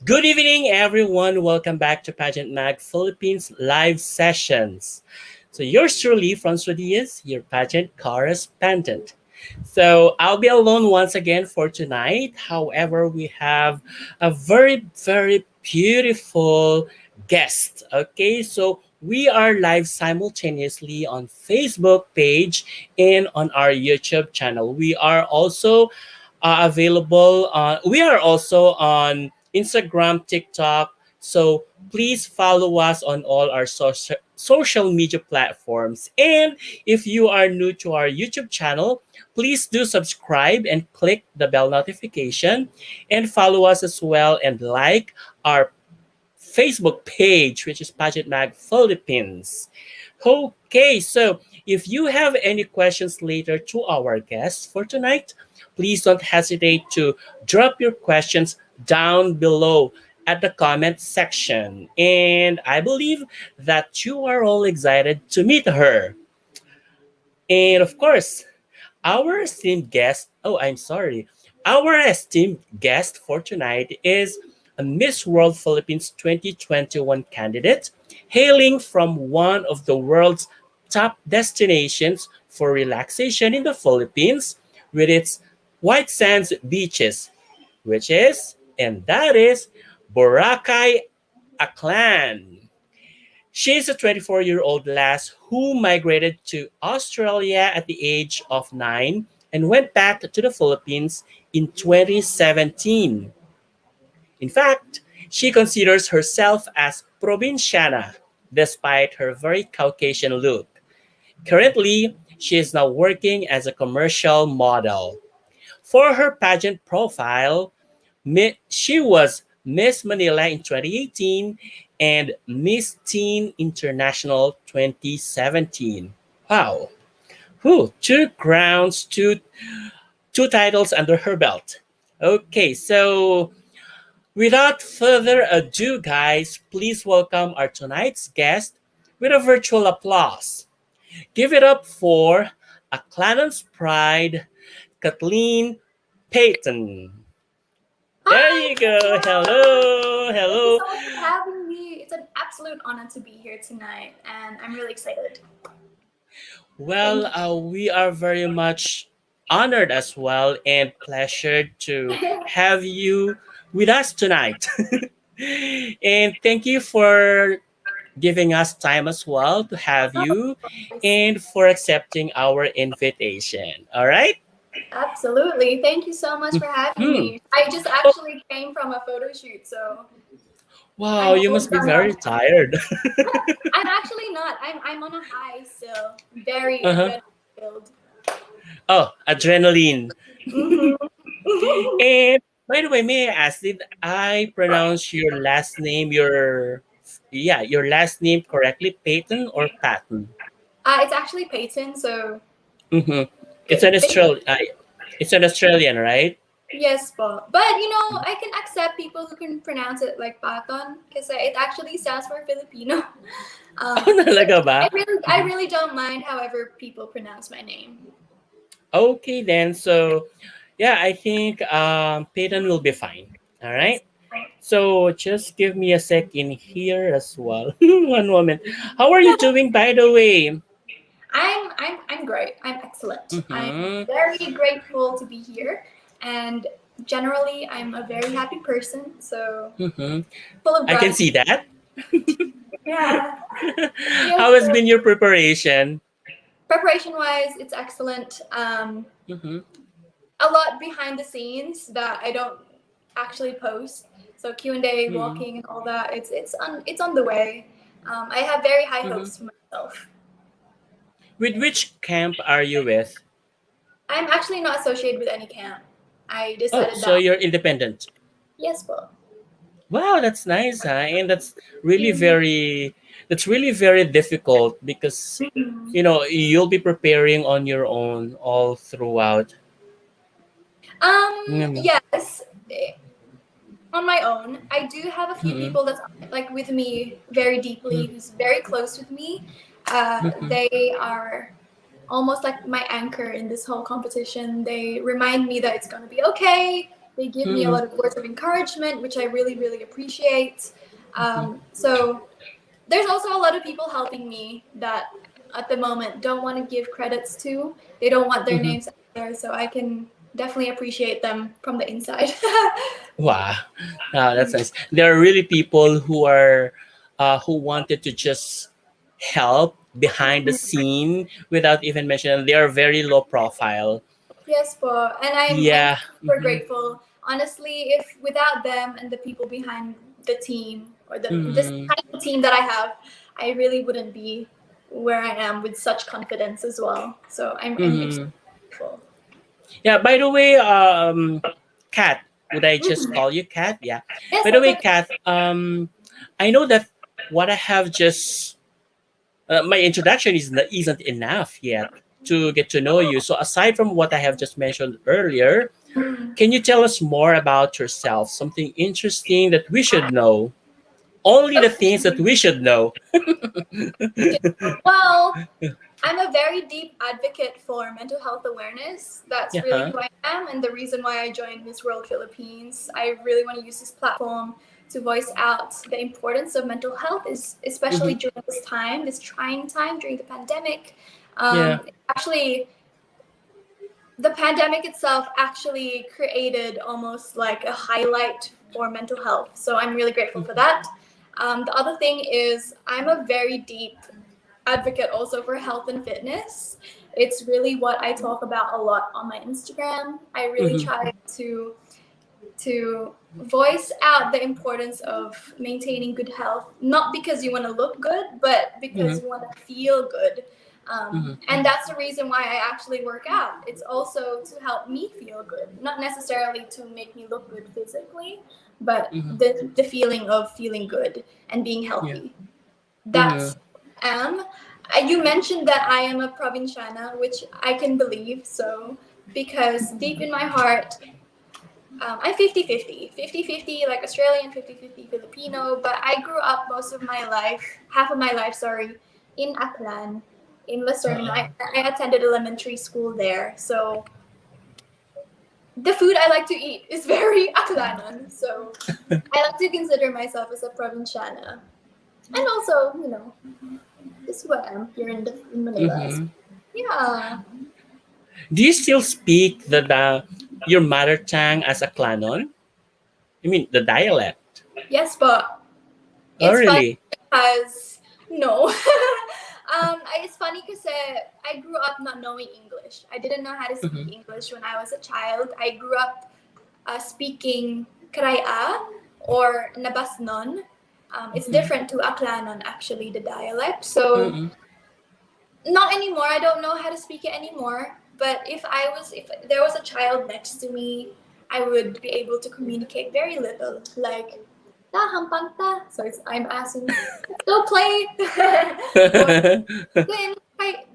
Good evening, everyone. Welcome back to Pageant Mag Philippines live sessions. So, yours truly, Francois Diaz, your pageant correspondent. So, I'll be alone once again for tonight. However, we have a very beautiful guest. Okay, so we are live simultaneously on Facebook page and on our YouTube channel. We are also on Instagram, TikTok. So please follow us on all our social media platforms. And if you are new to our YouTube channel, please do subscribe and click the bell notification and follow us as well and like our Facebook page, which is Pageant Mag Philippines. Okay, so if you have any questions later to our guests for tonight, please don't hesitate to drop your questions down below at the comment section. And I believe that you are all excited to meet her. And of course, our esteemed guest, oh, I'm sorry. Our esteemed guest for tonight is a Miss World Philippines 2021 candidate hailing from one of the world's top destinations for relaxation in the Philippines with its white sands beaches, and that is Boracay, Aklan. She is a 24-year-old lass who migrated to Australia at the age of 9 and went back to the Philippines in 2017. In fact, she considers herself as provinciana despite her very Caucasian look. Currently, she is now working as a commercial model. For her pageant profile, she was Miss Manila in 2018 and Miss Teen International 2017. Wow. Two crowns, two titles under her belt. Okay, so without further ado, guys, please welcome our tonight's guest with a virtual applause. Give it up for a Clanon's Pride, Kathleen Paton. There Hi, you go. everyone. Hello, Thank you hello. so much for having me. It's an absolute honor to be here tonight, and I'm really excited. Well, Thank we are very much honored as well and pleasured to you. have you with us tonight. And thank you for giving us time as well to have Oh, you yes. and for accepting our invitation. All right? Absolutely. Thank you so much for having Hmm. me. I just Oh, actually came from a photo shoot, so wow, I'm you almost must be done very running. tired. I'm actually not. I'm on a high still. Very Uh-huh. adrenaline filled. Oh, adrenaline. Mm-hmm. And by the way, may I ask, did I pronounce your last name, your last name correctly, Peyton or Patton? It's actually Peyton, so Mm-hmm. It's good. an Australian. It's an Australian, right? Yes, but I can accept people who can pronounce it like Paton because it actually stands for Filipino. Oh, talaga ba? I really don't mind however people pronounce my name. Okay, then. So, yeah, I think Peyton will be fine. All Yes. right. So just give me a second here as well. One moment. How are you doing, by the way? I'm great. I'm excellent. I'm Mm-hmm. very grateful to be here, and generally I'm a very happy person. So Mm-hmm. full of I can gratitude. see that. Yeah. Yes. How has So been your preparation? preparation wise, it's excellent. Mm-hmm. A lot behind the scenes that I don't actually post. So Q&A, Mm-hmm. walking, and all that. It's on the way. I have very high Mm-hmm. hopes for myself. With which camp are you with? I'm actually not associated with any camp. I Oh, decided so that. you're independent. Yes, well. Wow, that's nice, huh? And really Mhm. very that's really very difficult because you'll be preparing on your own all throughout. Mm-hmm. Yes, on my own. I do have a few Mm-hmm. people that's like with me very deeply, who's very close with me. Mm-hmm. They are almost like my anchor in this whole competition. They remind me that it's gonna be okay. They give me a Mm-hmm. lot of words of encouragement, which I really, really appreciate. Mm-hmm. So there's also a lot of people helping me that at the moment don't want to give credits to. They don't want their Mm-hmm. names out there, so I can definitely appreciate them from the inside. Wow, that's nice. There are really people who wanted to just help behind the scene without even mentioning. They are very low profile. Yes, po. And I'm Yeah. super Mm-hmm. grateful. Honestly, if without them and the people behind the team or the this Mm-hmm. tiny team that I have, I really wouldn't be where I am with such confidence as well. So I'm Mm-hmm. extremely grateful. Yeah. By the way, Kat, would I just Mhm. call you Kat? Yeah. Yes, By the that's way, okay. Kat, I know that what I have just my introduction isn't enough yet to get to know you. So aside from what I have just mentioned earlier, Mm. can you tell us more about yourself? Something interesting that we should know. Only the things that Okay. we should know. Well, I'm a very deep advocate for mental health awareness. That's Yeah. really Huh? who I am, and the reason why I joined Miss World Philippines. I really want to use this platform to voice out the importance of mental health, is especially Mm-hmm. during this time, this trying time during the pandemic. Yeah. Actually, the pandemic itself actually created almost like a highlight for mental health. So I'm really grateful for that. The other thing is, I'm a very deep advocate also for health and fitness. It's really what I talk about a lot on my Instagram. I really Mm-hmm. try to voice out the importance of maintaining good health, not because you want to look good, but Mm-hmm. because you want to feel good. Mm-hmm. And that's the reason why I actually work out. It's also to help me feel good, not necessarily to make me look good physically, but Mm-hmm. the feeling of feeling good and being Yeah. healthy. Mm-hmm. That's am. You mentioned that I am a provinciana, which I can believe so, because deep in my heart, I'm 50-50, like Australian, 50-50 Filipino, but I grew up most of my life, half of my life, sorry, in Aklan, in Lucerne. Uh-uh. I attended elementary school there, so the food I like to eat is very Aklanon, so I like to consider myself as a provinciana. And also, this is who I am here in Manila. Mm-hmm. Yeah. Do you still speak the your mother tongue as a Klanon? I mean the dialect. Yes, but Oh it's funny really? because no. It's funny because I grew up not knowing English. I didn't know how to speak Mm-hmm. English when I was a child. I grew up speaking Kraya or Nabasnon. It's Mm-hmm. different to Aklanon, actually, the dialect. So Mm-hmm. not anymore. I don't know how to speak it anymore. But if there was a child next to me, I would be able to communicate very little. Like, ta hampang ta. So I'm asking, let's go play. Or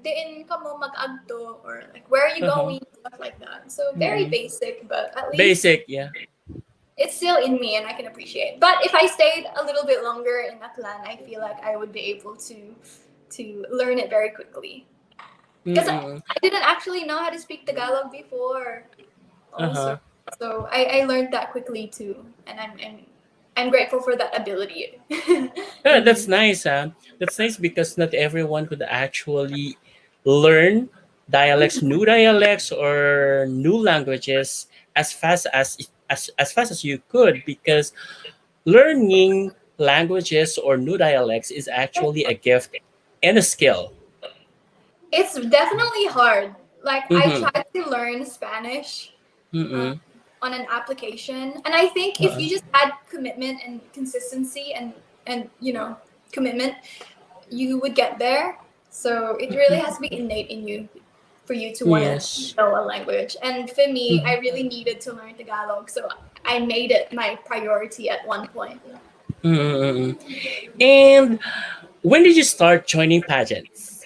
din ka mo mag-agto, or like, where are you Uh-huh. going? Stuff like that. So very Mm-mm. basic, but at least Basic, yeah. it's still in me and I can appreciate. But if I stayed a little bit longer in Aklan, I feel like I would be able to learn it very quickly. Because Mm-mm. I didn't actually know how to speak Tagalog before, also. Uh-huh. So I learned that quickly too, and I'm grateful for that ability Yeah, in that's me. nice, huh? That's nice because not everyone could actually learn new dialects or new languages as fast as you could because learning languages or new dialects is actually a gift and a skill. It's definitely hard. Like, I Mm-hmm. tried to learn Spanish uh, Mm-mm. on an application, and I think if Uh-uh. you just had commitment and consistency and commitment, you would get there. So it really Mm-hmm. has to be innate in you for you to want to Yes. know a language. And for me, I Mm-hmm. really needed to learn Tagalog, so I made it my priority at one point. Mm-mm. And when did you start joining pageants?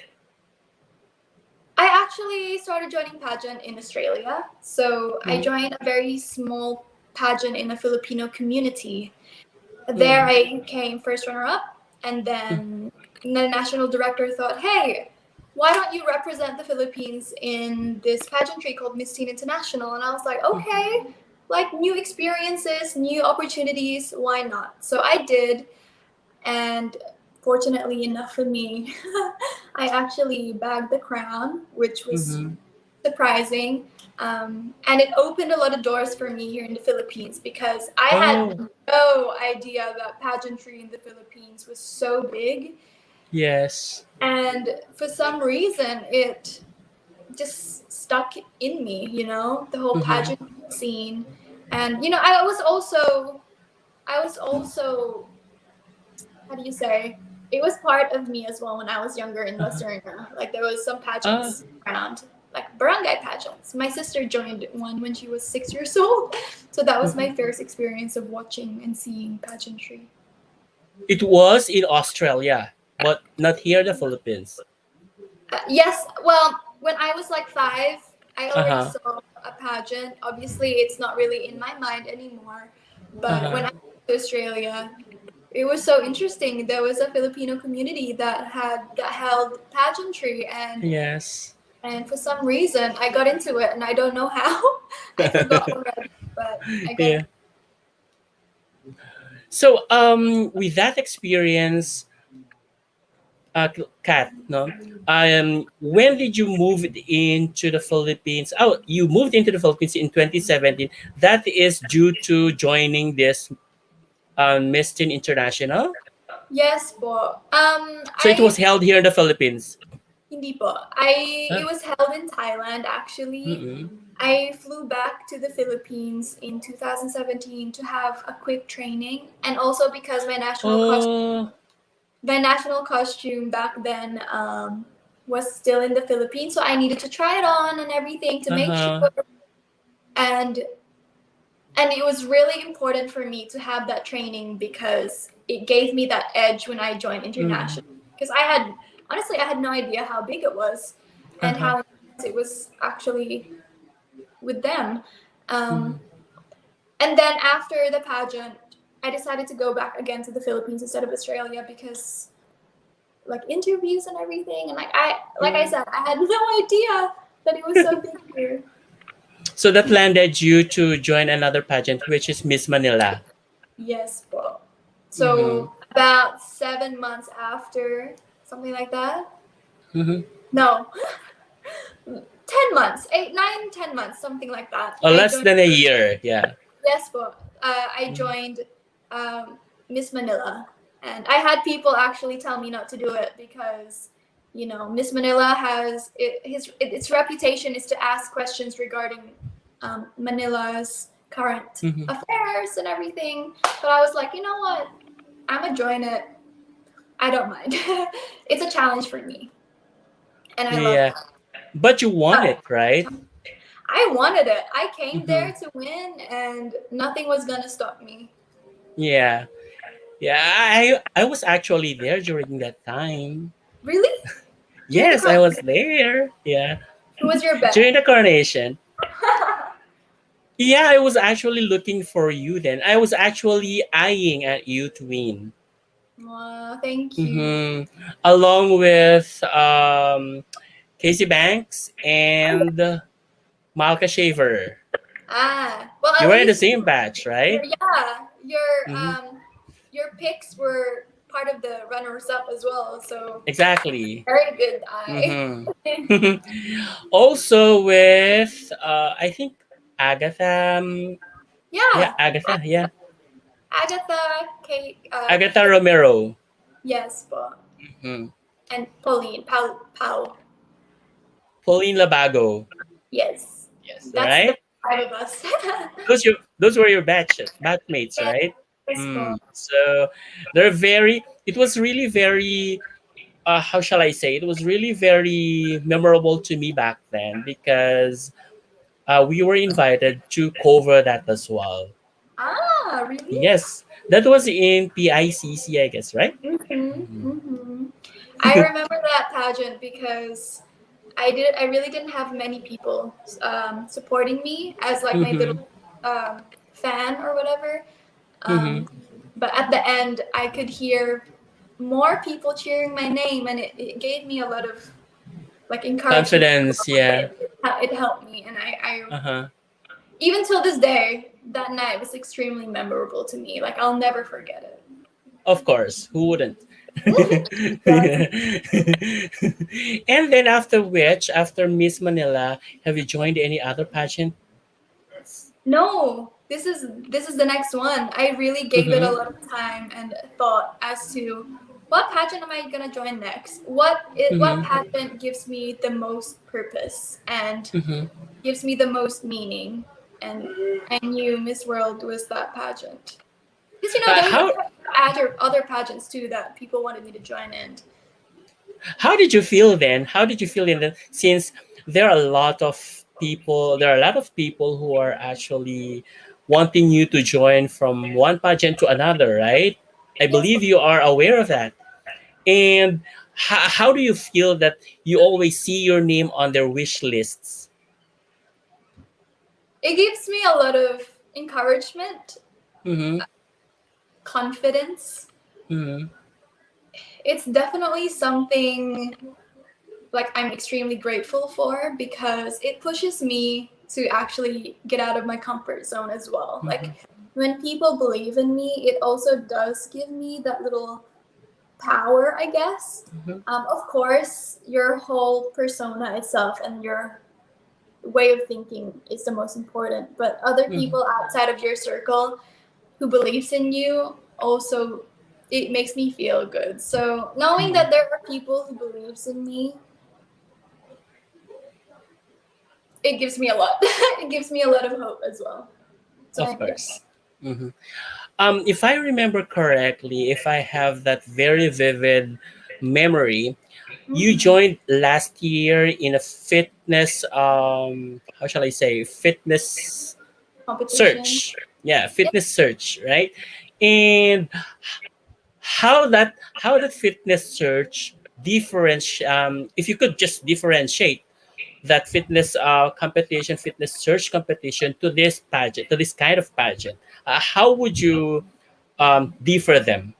I actually started joining pageant in Australia. So I Mm-hmm. joined a very small pageant in a Filipino community. There Mm-hmm. I came first runner up, and then the national director thought, hey, why don't you represent the Philippines in this pageantry called Miss Teen International? And I was like, Mm-hmm. okay. like new experiences, new opportunities. Why not? So I did, and fortunately enough for me, I actually bagged the crown, which was Mm-hmm. surprising. And it opened a lot of doors for me here in the Philippines because I had Oh, no idea that pageantry in the Philippines was so big. yes. And for some reason, it just stuck in me, the whole Mm-hmm. pageant scene. And, I was also, how do you say, it was part of me as well when I was younger in Uh-huh. Lacerna. Like there was some Ah, pageants around, like barangay pageants. My sister joined one when she was 6 years old, so that was mhm. my first experience of watching and seeing pageantry. It was in Australia, but not here in the Philippines. Yes, well, when I was like 5, I already Uh-huh. saw a pageant. Obviously, it's not really in my mind anymore. But when Uh-huh. I went to Australia, it was so interesting. There was a Filipino community that held pageantry, Yes. and for some reason I got into it, and I don't know how. I forgot already, but I got Yeah. So, with that experience, Kat, no, when did you move into the Philippines? Oh, you moved into the Philippines in 2017. That is due to joining this Miss Teen International. yes po. So it was held here in the Philippines. Hindi po. It Ah, was held in Thailand actually. mm-mm. I flew back to the Philippines in 2017 to have a quick training, and also because Oh, my national costume back then was still in the Philippines, so I needed to try it on and everything to make sure. uh-huh, And it was really important for me to have that training because it gave me that edge when I joined mm, international. Because I had no idea how big it was, and uh-huh, how intense it was actually with them. Um, mm. and then after the pageant, I decided to go back again to the Philippines instead of Australia because like interviews and everything, and like I said, I had no idea that it was so big here. So that landed you to join another pageant, which is Miss Manila. Yes, bro. Mm-hmm. So about 7 months after, something like that. Mm-hmm. No, 10 months, 8, 9, 10 months, something like that. Oh, I less joined. than a year. Yeah. Yes, bro. I joined Miss Manila, and I had people actually tell me not to do it because Miss Manila has its reputation is to ask questions regarding Manila's current Mm-hmm. affairs and everything. But I was like, you know what? I'm gonna join it. I don't mind. It's a challenge for me, and I love Yeah. that. But you won But it, right? I wanted it. I came Mm-hmm. there to win, and nothing was gonna stop me. Yeah. Yeah. I was actually there during that time. Really? During the Yes, I was coronation, there. Yeah. who was your bet? During the coronation. Yeah, I was actually looking for you then. I was actually eyeing at you to win. Wow, thank you. Mm-hmm. Along with Casey Banks and Malka Shaver. Well, You at were in the least same batch, right? yeah, Mm-hmm. your picks were part of the runners up as well. So Exactly. very good eye. Mm-hmm. Also with I think Agatha. Yeah, Yeah, Agatha. Yeah, Agatha, Kate, Agatha Romero. yes, but Hmm. and Pauline, Pau. Pauline Labago. Yes, Yes, that's the right. 5 of us. Those were your batchmates, right? Yes, but So they're very. It was really very. How shall I say? It was really very memorable to me back then because we were invited to cover that as well. really? Yes, that was in PICC, I guess, right? Mm-hmm. I remember that pageant because I really didn't have many people supporting me as like my little Mm-hmm. fan or whatever. Mm-hmm. Um, but at the end, I could hear more people cheering my name, and it gave me a lot of like encouragement. Confidence, yeah. It helped me, and I Uh-huh. even till this day. that night was extremely memorable to me. Like I'll never forget it. Of course, who wouldn't? Yes. And then after which, after Miss Manila, have you joined any other pageant? No, this is the next one. I really gave it a Mm-hmm. lot of time and thought as to what pageant am I gonna join next? What Mm-hmm. pageant gives me the most purpose and Mm-hmm. gives me the most meaning? And I knew Miss World was that pageant. Because there was How other pageants too that people wanted me to join in. how did you feel then? How did you feel in the since there are a lot of there are a lot of people who are actually wanting you to join from one pageant to another, right? I Yes, believe you are aware of that. And how do you feel that you always see your name on their wish lists? it gives me a lot of encouragement, Mm-hmm. confidence. Mm-hmm. It's definitely something like I'm extremely grateful for because it pushes me to actually get out of my comfort zone as well. Mm-hmm. Like when people believe in me, it also does give me that little power, I guess. Mm-hmm. Of course, your whole persona itself and your way of thinking is the most important, but other Mm-hmm. people outside of your circle who believes in you also it makes me feel good. So knowing Mm-hmm. that there are people who believes in me, it gives me a lot. It gives me a lot of hope as well. Of So yeah. course. Mm-hmm. If I remember correctly, if I have that very vivid memory, you Mm-hmm. joined last year in a fitness, how shall I say, fitness Competition. search. Yeah, Yep. fitness search, right? And how that fitness search if you could just differentiate that fitness competition, fitness search competition to this pageant, to this kind of pageant, how would you differ them?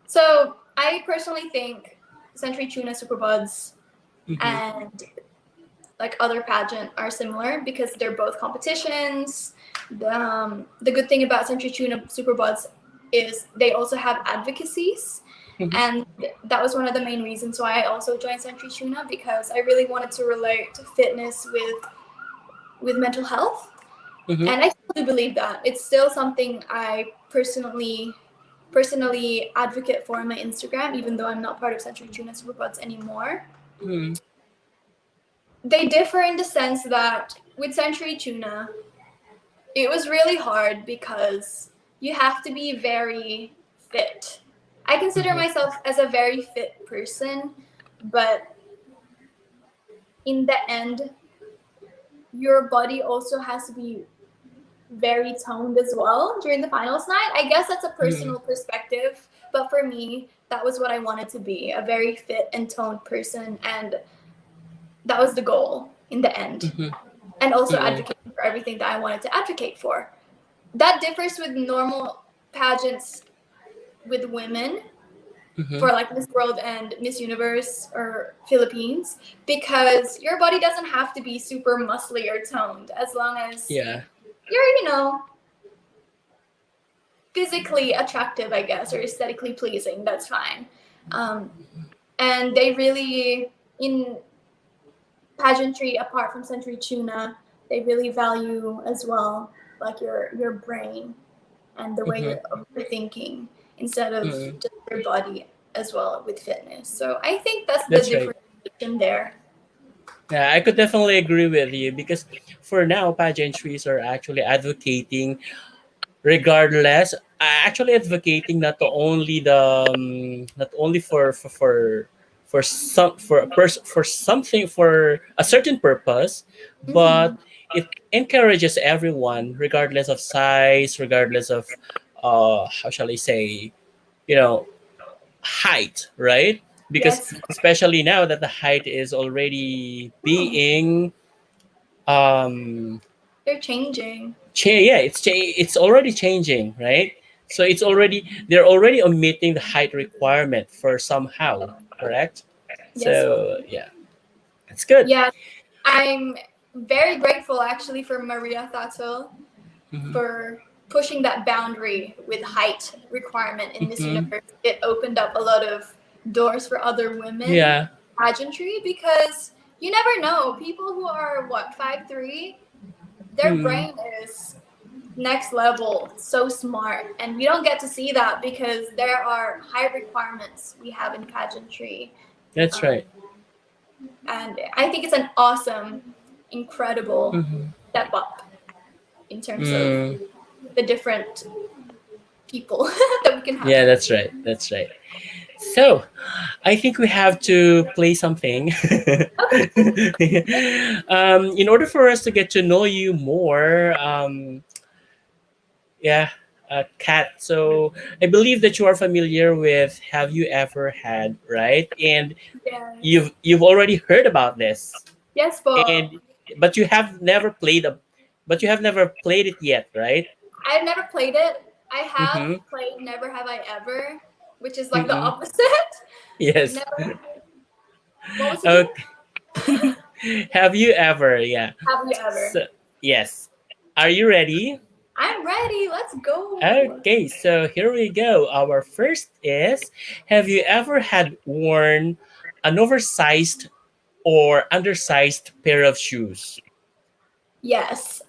So I personally think Century Tuna Superbuds Mm-hmm. and like other pageant are similar because they're both competitions. The good thing about Century Tuna Superbuds is they also have advocacies, Mm-hmm. and that was one of the main reasons why I also joined Century Tuna because I really wanted to relate fitness with mental health, Mm-hmm. and I still do believe that it's still something I personally advocate for on my Instagram, even though I'm not part of Century Tuna Superbuds anymore. Mm-hmm. They differ in the sense that with Century Tuna, it was really hard because you have to be very fit. I consider Mm-hmm. myself as a very fit person, but in the end, your body also has to be very toned as well during the finals night. I guess that's a Mm-hmm. personal perspective, but for me, that was what I wanted to be, a very fit and toned person, and that was the goal in the end. Mm-hmm. And also Mm-hmm. advocating for everything that I wanted to advocate for. That differs with normal pageants with women Mm-hmm. for like Miss World and Miss Universe or Philippines because your body doesn't have to be super muscly or toned as long as Yeah. you're, physically attractive, I guess, or aesthetically pleasing. That's fine. Um, and they really, in pageantry, apart from Century Tuna, they really value as well, like your brain and the way Mm-hmm. you're thinking instead of Mm-hmm. just your body as well with fitness. So I think that's the That's right. differentiation there. Yeah, I could definitely agree with you because for now, pageantries are actually advocating, regardless, actually advocating not only not only for some for a person for something for a certain purpose, Mm-hmm. but it encourages everyone, regardless of size, regardless of how shall I say, you know, height, right? Because Yes, especially now that the height is already hmm, being um they're changing. yeah, it's already changing, right? So they're already omitting the height requirement for somehow, correct? Yes, So yeah, it's good. yeah. I'm very grateful actually for Maria Thato Mm-hmm. for pushing that boundary with height requirement in Miss Mm-hmm. Universe. It opened up a lot of doors for other women Yeah. pageantry because you never know. People who are what 5'3", their Mm-hmm. brain is next level, so smart, and we don't get to see that because there are high requirements we have in pageantry. That's Um, right. and I think it's an awesome, incredible Mm-hmm. step up in terms of Mm. the different people that we can have. Yeah, that's right. That's right. So, I think we have to play something. In order for us to get to know you more, yeah, Kat. So, I believe that you are familiar with "Have You Ever Had," right? And Yes. you've already heard about this, Yes, but and but you have never played it yet, right? I've never played it. I have Mm-hmm. played Never Have I Ever, which is like the Mm-hmm. opposite. Yes. Never. What was it again? Okay. Have you ever? Yeah. Have you ever? So, yes. Are you ready? I'm ready. Let's go. Okay, so here we go. Our first is, have you ever had worn an oversized or undersized pair of shoes? Yes.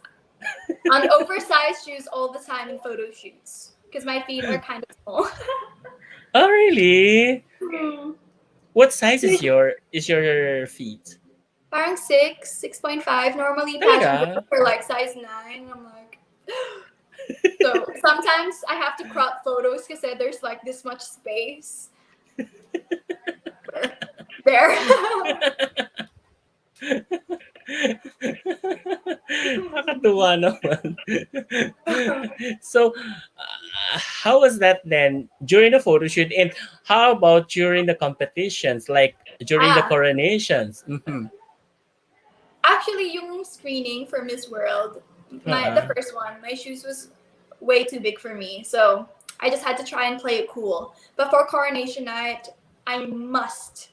On oversized shoes all the time in photo shoots because my feet are kind of small. Oh, really? Hmm. What size is your feet? Parang 6.5. Normally pageant Talaga? girls are like size 9. I'm like, so sometimes I have to crop photos because there's like this much space there. Nakakatuwa naman. So, how was that then during the photo shoot? And how about during the competitions, like during the ah, coronations? Mm-hmm. actually, yung screening for Miss World, the Uh-uh. first one, my shoes was way too big for me, so I just had to try and play it cool. But for coronation night, I must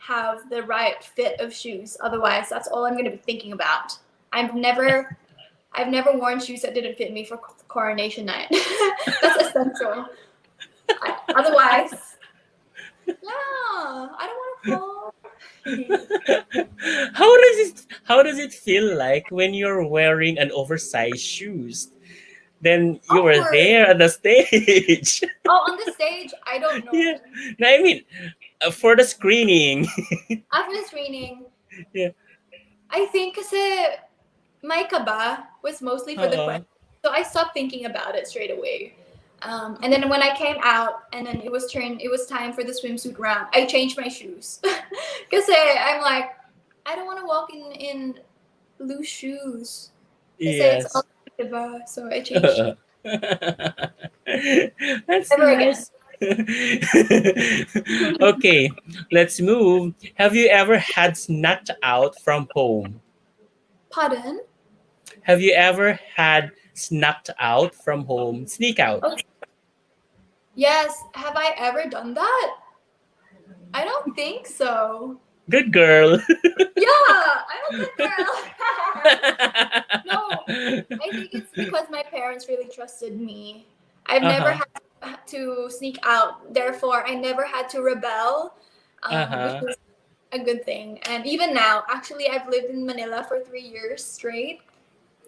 have the right fit of shoes. Otherwise, that's all I'm gonna be thinking about. I've never, I've never worn shoes that didn't fit me for coronation night. That's essential. Otherwise, yeah, I don't want to fall. How does it feel like when you're wearing an oversized shoes? Then you were Awkward. there at the stage. Oh, on the stage, I don't Yeah. know. No, I mean, for the screening. After the screening, Yeah. I think kasi my kaba was mostly for the Uh-uh. question. So I stopped thinking about it straight away. And then when I came out and then it was time for the swimsuit round, I changed my shoes. Because I'm like, I don't want to walk in loose shoes. Because it's Yes. all diba. So I changed shoes. That's Never again. nice. Okay, let's move. Have you ever had snuck out from home? Pardon? Have you ever had snuck out from home? Sneak out. Oh, yes. Have I ever done that? I don't think so. Good girl. Yeah, I'm a good girl. No, I think it's because my parents really trusted me. I've never Uh-huh. had to sneak out. Therefore, I never had to rebel, which Uh-huh. is a good thing. And even now, actually, I've lived in Manila for 3 years straight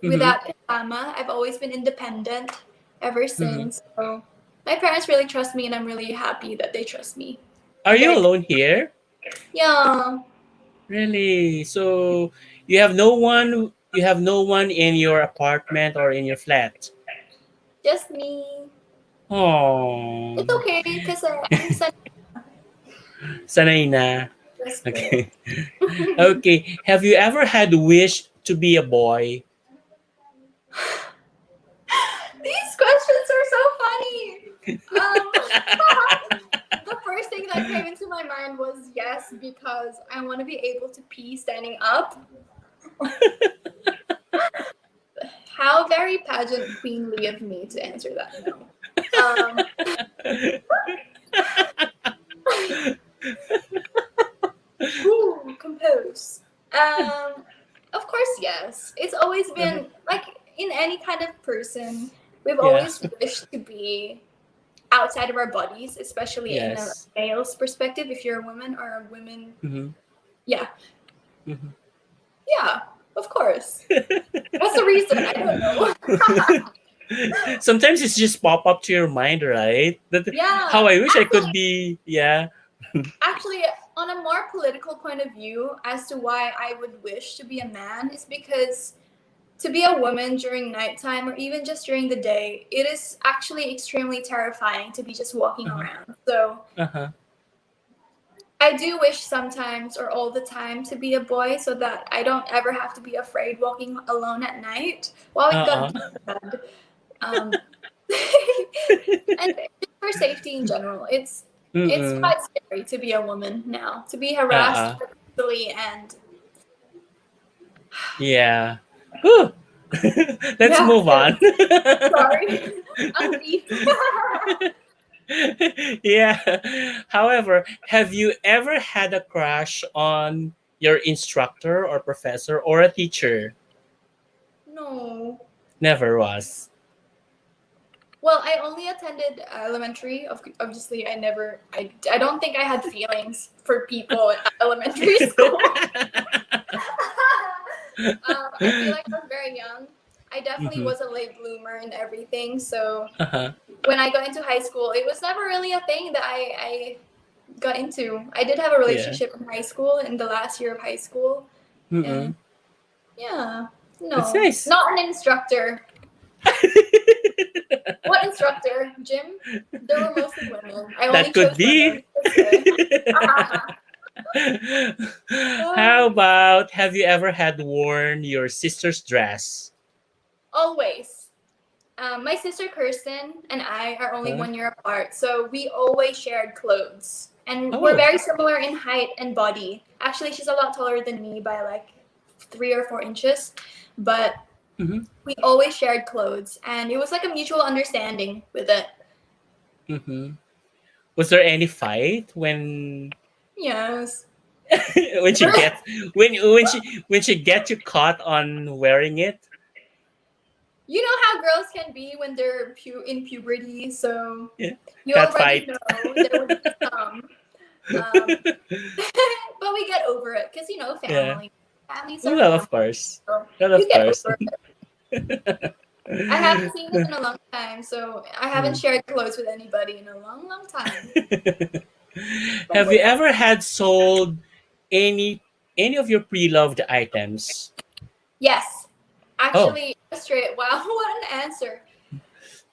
Mm-hmm. without kasama. I've always been independent ever Mm-hmm. since. So my parents really trust me, and I'm really happy that they trust me. Are I'm you very alone here? yeah, Really? So you have no one in your apartment or in your flat? just me. Oh. It's okay because I'm such Sanay na. a good. Okay. Okay. Have you ever had wish to be a boy? These questions are so funny. Um, the first thing that came into my mind was yes, because I want to be able to pee standing up. How very pageant queenly of me to answer that. No. Um, compose. Of course, yes. It's always been like in any kind of person, we've Yeah. always wished to be outside of our bodies, especially in a Yes. male's perspective. If you're a woman or a woman, Hmm. yeah, Hmm. yeah, of course. What's the reason? I don't know. Sometimes it's just pop up to your mind, right? That how Yeah, I wish I could be. Yeah. actually, on a more political point of view, as to why I would wish to be a man, is because to be a woman during nighttime or even just during the day, it is actually extremely terrifying to be just walking Uh-huh. around. So Uh-huh. I do wish sometimes or all the time to be a boy so that I don't ever have to be afraid walking alone at night. Well, it got Uh-uh. bad. Um, and just for safety in general, it's Mm-mm. quite scary to be a woman now, to be harassed Uh-uh. easily and Yeah. Whew. Let's yeah. move on. Sorry, I'm deep. Yeah. However, have you ever had a crush on your instructor or professor or a teacher? No. Never was. Well, I only attended elementary. Obviously, I don't think I had feelings for people at elementary school. I feel like I was very young. I definitely Mhm. was a late bloomer and everything. So Uh-huh. when I got into high school, it was never really a thing that I got into. I did have a Yeah. relationship in high school in the last year of high school, and Mm-mm. yeah, That's no, nice. not an instructor. What instructor? Gym? There were mostly women. I only That could chose be. women. Okay. How about have you ever had worn your sister's dress? Always. My sister Kirsten and I are only Huh? 1 year apart, so we always shared clothes. And we're Oh. very similar in height and body. Actually, she's a lot taller than me by like 3 or 4 inches, but Mm-hmm. we always shared clothes, and it was like a mutual understanding with it. Mm-hmm. Was there any fight when Yes. when she gets when she gets you caught on wearing it? You know how girls can be when they're in puberty, so Yeah. you Cat already fight. know there would be some. Um, but we get over it because Yeah. families are Well, family, of course. so Well, you of get course. over it. I haven't seen them in a long time, so I haven't Hmm. shared clothes with anybody in a long, long time. But Have you ever had sold any any of your pre-loved items? yes, Oh. actually, Australia. Wow, what an answer!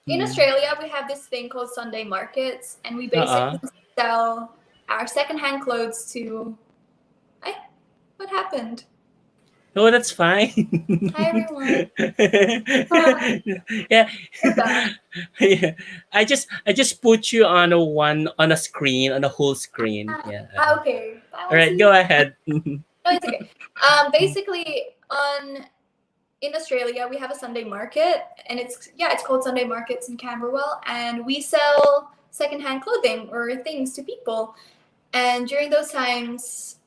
In Mm. Australia, we have this thing called Sunday markets, and we Uh-uh. basically sell our secondhand clothes to. I, what happened? No, that's fine. Hi everyone. Ah, Yeah. we're back. Yeah. I just put you on a one on a screen on a whole screen. Yeah. Okay, I All right, wasn't. go ahead. No, it's okay. Basically, on in Australia, we have a Sunday market, and it's called Sunday Markets in Camberwell, and we sell secondhand clothing or things to people. And during those times,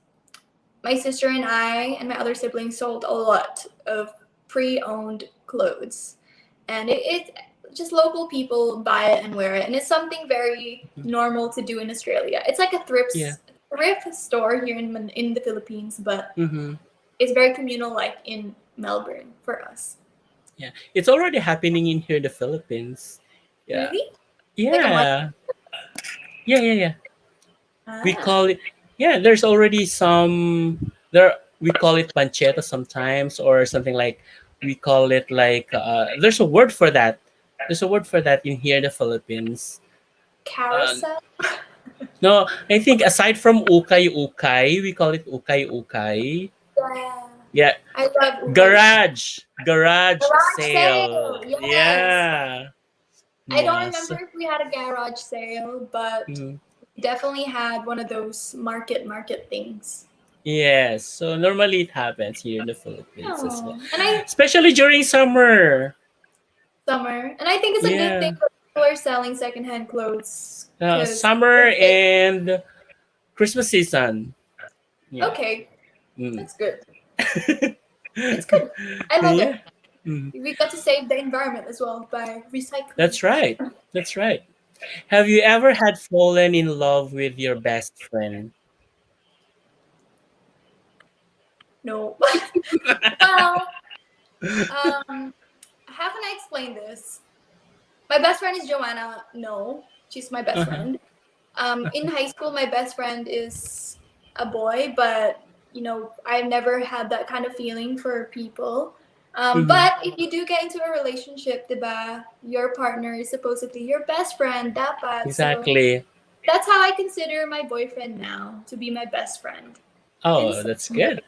my sister and I and my other siblings sold a lot of pre-owned clothes, and it just local people buy it and wear it, and it's something very normal to do in Australia. It's like a Yeah. thrift store here in the Philippines, but Mm-hmm. it's very communal, like in Melbourne for us. Yeah. It's already happening in here in the Philippines. Yeah. Really? Like a month? Yeah. Yeah, yeah, yeah. We Ah, call it, yeah, there's already some there we call it pancetta sometimes or something like we call it like there's a word for that. There's a word for that in here in the Philippines. Uh, carousel. no, I think aside from ukay ukay, we call it ukay ukay. Yeah, Yeah, I love ukay. garage Garage sale. sale. Yes. Yeah. I don't Yes. remember if we had a garage sale, but Mhm. we definitely had one of those market things. Yes. So normally it happens here in the Philippines as well. Oh, and I Especially during summer. summer, and I think it's a good thing Yeah. that people are selling secondhand clothes because Summer and Christmas season. Yeah. okay, Mm. that's good. It's good. I love Yeah. it. Mhm. We got to save the environment as well by recycling. That's right. That's right. Have you ever had fallen in love with your best friend? No. Well, how can I explain this? My best friend is Joanna. No, she's my best Uh-huh. friend. In high school, my best friend is a boy, but I've never had that kind of feeling for people. Hmm. But if you do get into a relationship, diba, your partner is supposedly your best friend, dapat. So Exactly. that's how I consider my boyfriend now to be my best friend. And Oh, so, that's good.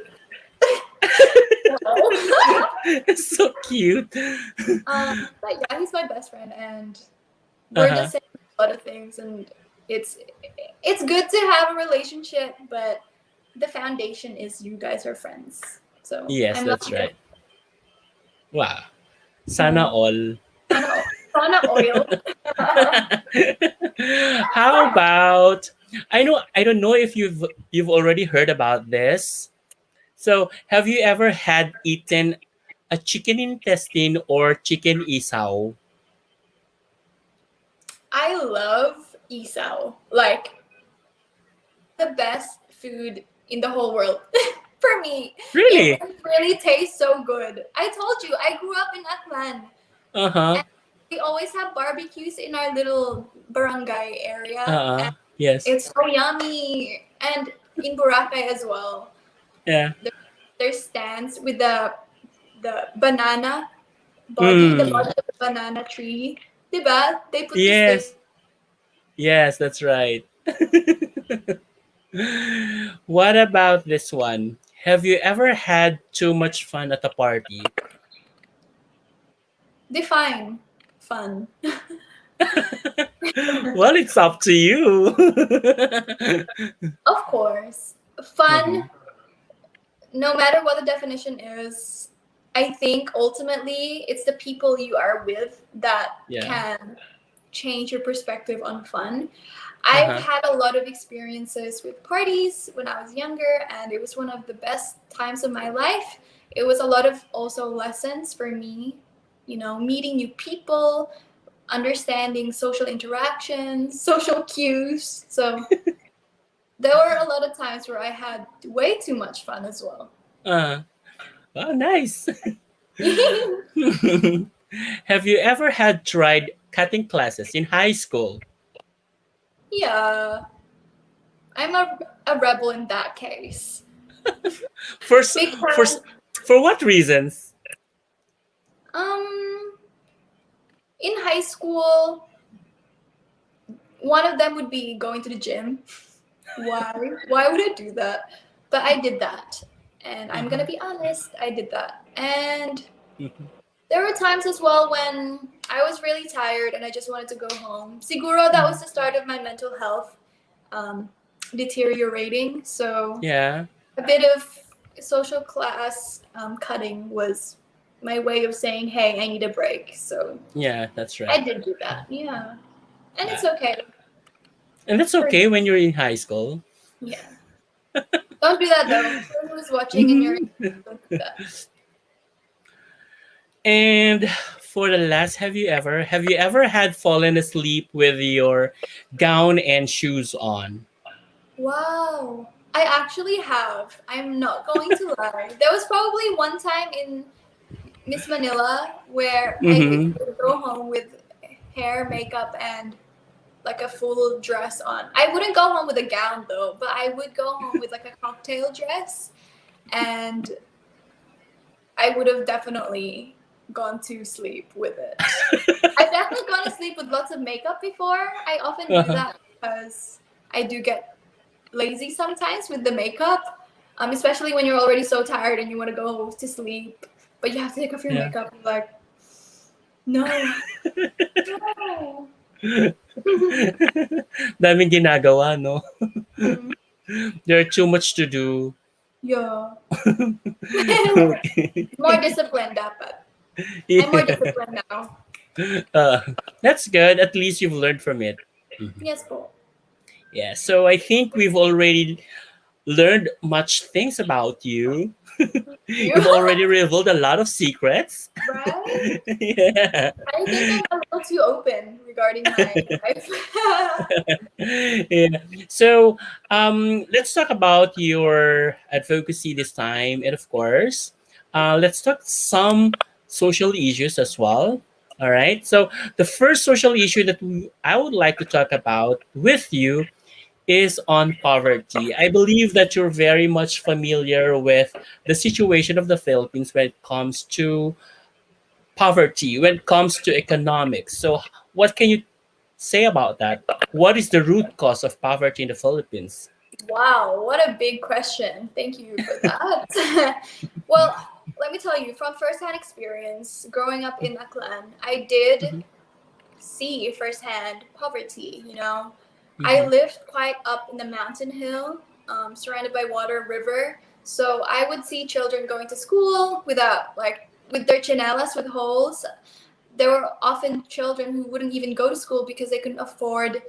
no. It's so cute. But yeah, he's my best friend, and we're the Uh-huh. same in a lot of things, and it's it's good to have a relationship, but the foundation is you guys are friends. So Yes, I'm that's lucky to right. Wow. Sana mm, all. sana oil. How about I don't know if you've already heard about this. So, have you ever had eaten a chicken intestine or chicken isaw? I love isaw, like the best food in the whole world. For me, Really? it really tastes so good. I told you, I grew up in Aklan. Uh-huh. And we always have barbecues in our little barangay area, and Uh-uh. Yes. it's so yummy. And in Boracay as well, Yeah. there, there's stands with the banana body, the Mm. body of the banana tree. Diba? They put the steak. Yes. Yes, that's right. What about this one? Have you ever had too much fun at a party? Define fun. Well, it's up to you. Of course, fun. Mhm. No matter what the definition is, I think ultimately it's the people you are with that Yeah. can change your perspective on fun. I've Uh-huh. had a lot of experiences with parties when I was younger, and it was one of the best times of my life. It was a lot of also lessons for me, meeting new people, understanding social interactions, social cues. So there were a lot of times where I had way too much fun as well. Uh, oh, nice. Have you ever had tried cutting classes in high school? Yeah, I'm a rebel in that case. For s- for Because s- for what reasons? um in high school, one of them would be going to the gym. Why? Why would I do that? But I did that. And I'm Uh-huh. gonna be honest, I did that. And Mhm. there were times as well when I was really tired and I just wanted to go home. Siguro that was Mhm. the start of my mental health um, deteriorating. So Yeah. a bit of social class cutting was my way of saying, hey, I need a break. So Yeah, that's I right. did do that. Yeah. And it's Wow. okay. And that's For, okay when you're in high school. yeah. Don't do that though. Someone who's watching and you're Mhm. don't do that. And for the last, have you ever had fallen asleep with your gown and shoes on? Wow. I actually have. I'm not going to lie. There was probably one time in Miss Manila where I Mm-hmm. would go home with hair, makeup, and like a full dress on. I wouldn't go home with a gown though, but I would go home with like a cocktail dress, and I would have definitely gone to sleep with it. I've definitely gone to sleep with lots of makeup before. I often do Uh-huh. that because I do get lazy sometimes with the makeup, especially when you're already so tired and you want to go to sleep, but you have to take off your Yeah. makeup. You're like, no, no. Daming ginagawa, no? Mm, There are too much to do. yeah. Okay. More disciplined, dapat. I'm more Yeah. disciplined now. Uh, that's good. At least you've learned from it. Mhm. Yes, po. Yeah. So I think we've already learned much things about you. You've You, already revealed a lot of secrets. right? Yeah. I think I'm a little too open regarding my life. Yeah. So, let's talk about your advocacy this time, and of course, let's talk some social issues as well. All right. So, the first social issue that I would like to talk about with you is on poverty. I believe that you're very much familiar with the situation of the Philippines when it comes to poverty, when it comes to economics. So, what can you say about that? What is the root cause of poverty in the Philippines? Wow, what a big question. Thank you for that. Well, let me tell you, from firsthand experience, growing up in Aklan, I did Mm-hmm. see firsthand poverty. I Mm-hmm. lived quite up in the mountain hill, surrounded by water, river. So I would see children going to school without, like, with their chinelas with holes. There were often children who wouldn't even go to school because they couldn't afford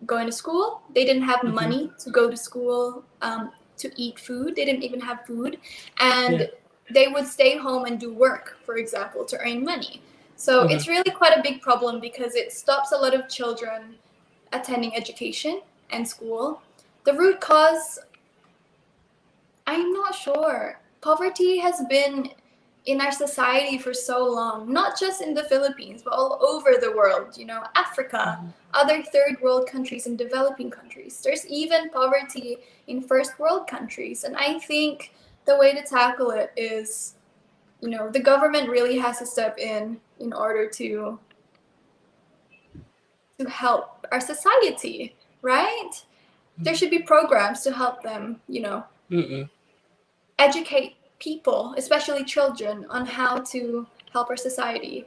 going to school. They didn't have Mm-hmm. money to go to school, to eat food. They didn't even have food. Yeah. And they would stay home and do work, for example, to earn money. So Mm-hmm. it's really quite a big problem because it stops a lot of children attending education and school. The root cause, I'm not sure. Poverty has been in our society for so long, not just in the Philippines, but all over the world, Africa, Mm-hmm. other third world countries, and developing countries. There's even poverty in first world countries. And I think the way to tackle it is, the government really has to step in order to help our society, right? There should be programs to help them, Mm-hmm. educate people, especially children, on how to help our society.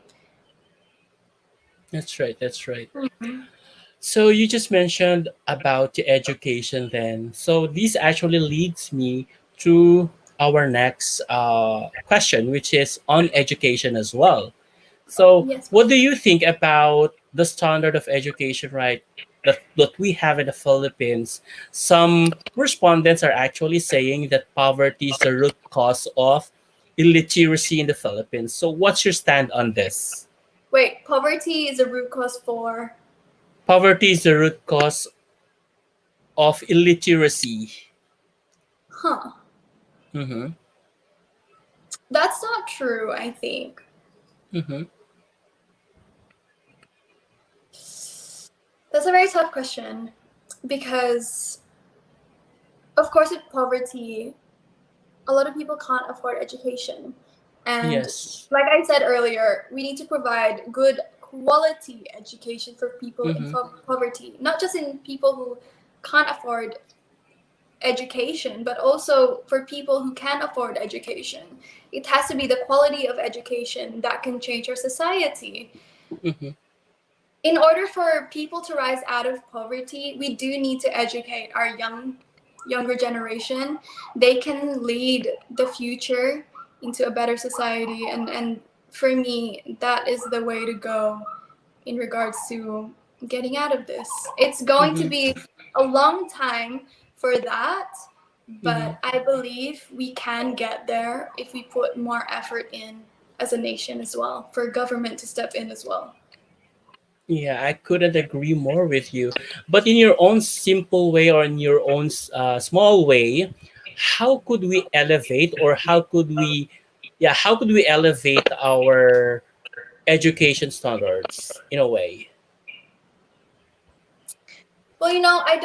That's right. That's right. Mhm. So you just mentioned about the education then. So this actually leads me to our next question, which is on education as well. So, Yes. what do you think about the standard of education, right? That we have in the Philippines? Some respondents are actually saying that poverty is the root cause of illiteracy in the Philippines. So, what's your stand on this? Wait, poverty is a root cause for. Poverty is the root cause of illiteracy. Huh. Mm-hmm. That's not true, I think. Mm-hmm. That's a very tough question because, of course, with poverty, a lot of people can't afford education. And Yes. like I said earlier, we need to provide good quality education for people in Mm-hmm. poverty, not just in people who can't afford education, but also for people who can afford education. It has to be the quality of education that can change our society. Mm-hmm. In order for people to rise out of poverty, we do need to educate our younger generation. They can lead the future into a better society, and for me, that is the way to go in regards to getting out of this. It's going to Mm-hmm. be a long time for that, Mm-hmm. but I believe we can get there if we put more effort in as a nation as well, for government to step in as well. Yeah, I couldn't agree more with you. But in your own simple way or in your own small way, how could we elevate or how could we elevate our education standards in a way? Well, I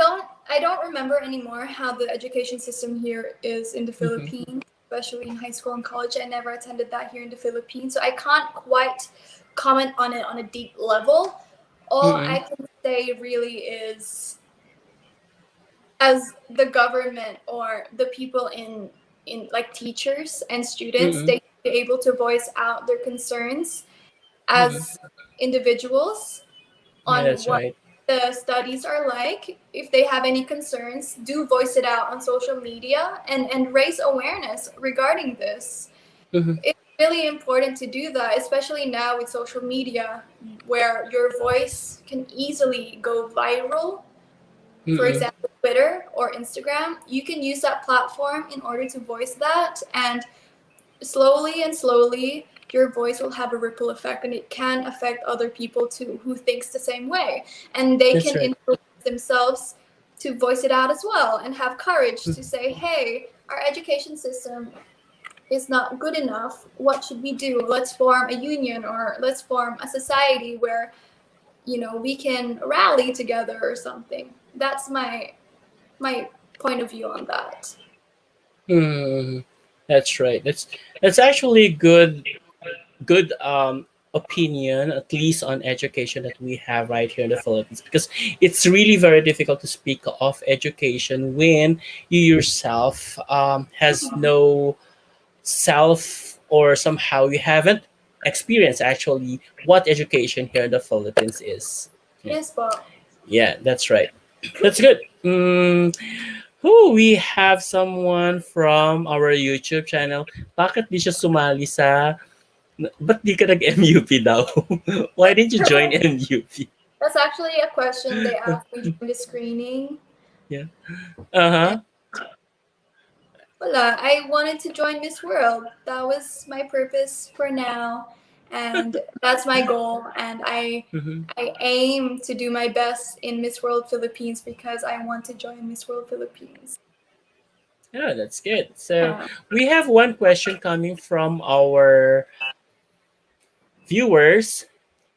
don't remember anymore how the education system here is in the Mm-hmm. Philippines, especially in high school and college. I never attended that here in the Philippines, so I can't quite comment on it on a deep level. All Mm-hmm. I can say really is, as the government or the people in like teachers and students, Mm-hmm. they should be able to voice out their concerns Mm-hmm. as individuals Yeah, on that's what right. the studies are like. If they have any concerns, do voice it out on social media and raise awareness regarding this. Mm-hmm. It's really important to do that, especially now with social media, where your voice can easily go viral. For Mm-hmm. example, Twitter or Instagram, you can use that platform in order to voice that, and slowly and slowly your voice will have a ripple effect, and it can affect other people too who thinks the same way, and they That's can right. influence themselves to voice it out as well and have courage to say, hey, our education system is not good enough. What should we do? Let's form a union, or let's form a society where, we can rally together or something. That's my point of view on that. Mhm. That's right. That's actually good opinion, at least on education that we have right here in the Philippines, because it's really very difficult to speak of education when you yourself has no self, or somehow you haven't experienced actually what education here in the Philippines is. Yeah, Yes, but yeah, that's right. That's good. Who we have someone from our YouTube channel. Bakit di siya sumali sa... Ba't di ka nag-MUP daw? Why didn't you join MUP? that's actually a question they asked me during the screening. Yeah. Uh-huh. Voila, I wanted to join Miss World. That was my purpose for now, and that's my goal. And Mm-hmm. I aim to do my best in Miss World Philippines because I want to join Miss World Philippines. Yeah, that's good. So Yeah. we have one question coming from our viewers.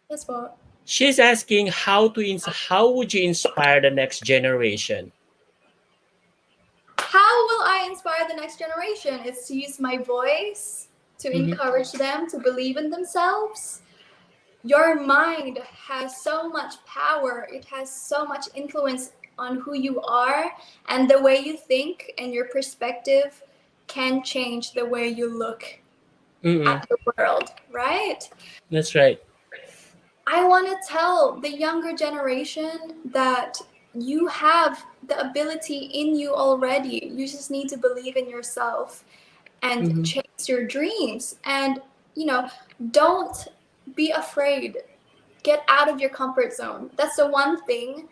Yes, well, She's asking how would you inspire the next generation? how will I inspire the next generation? It's to use my voice to Mm-hmm. encourage them to believe in themselves. Your mind has so much power, it has so much influence on who you are, and the way you think and your perspective can change the way you look Mm-mm. at the world, right? That's right. I want to tell the younger generation that you have the ability in you already. You just need to believe in yourself and Mm-hmm. chase your dreams. And, you know, don't be afraid. Get out of your comfort zone. That's the one thing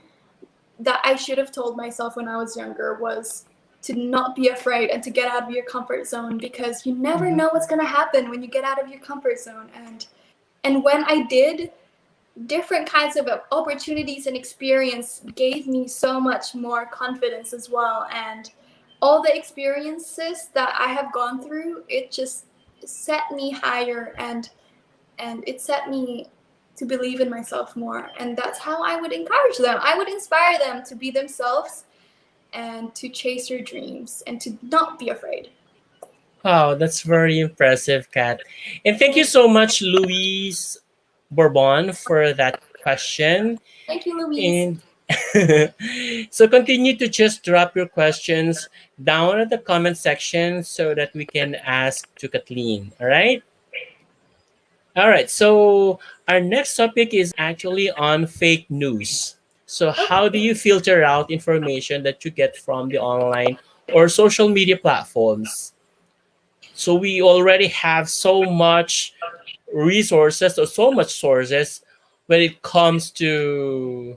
that I should have told myself when I was younger, was to not be afraid and to get out of your comfort zone, because you never Mm-hmm. know what's going to happen when you get out of your comfort zone. And when I did, different kinds of opportunities and experience gave me so much more confidence as well. And all the experiences that I have gone through, it just set me higher, and it set me to believe in myself more. And that's how I would encourage them. I would inspire them to be themselves and to chase your dreams and to not be afraid. Wow, that's very impressive, Kat. And thank you Thank, so much, Louise Bourbon, for that question. thank you, Louise. And so continue to just drop your questions down at the comment section so that we can ask to Kathleen. All right. All right. So our next topic is actually on fake news. So how do Okay. you filter out information that you get from the online or social media platforms? So we already have so much resources or so much sources when it comes to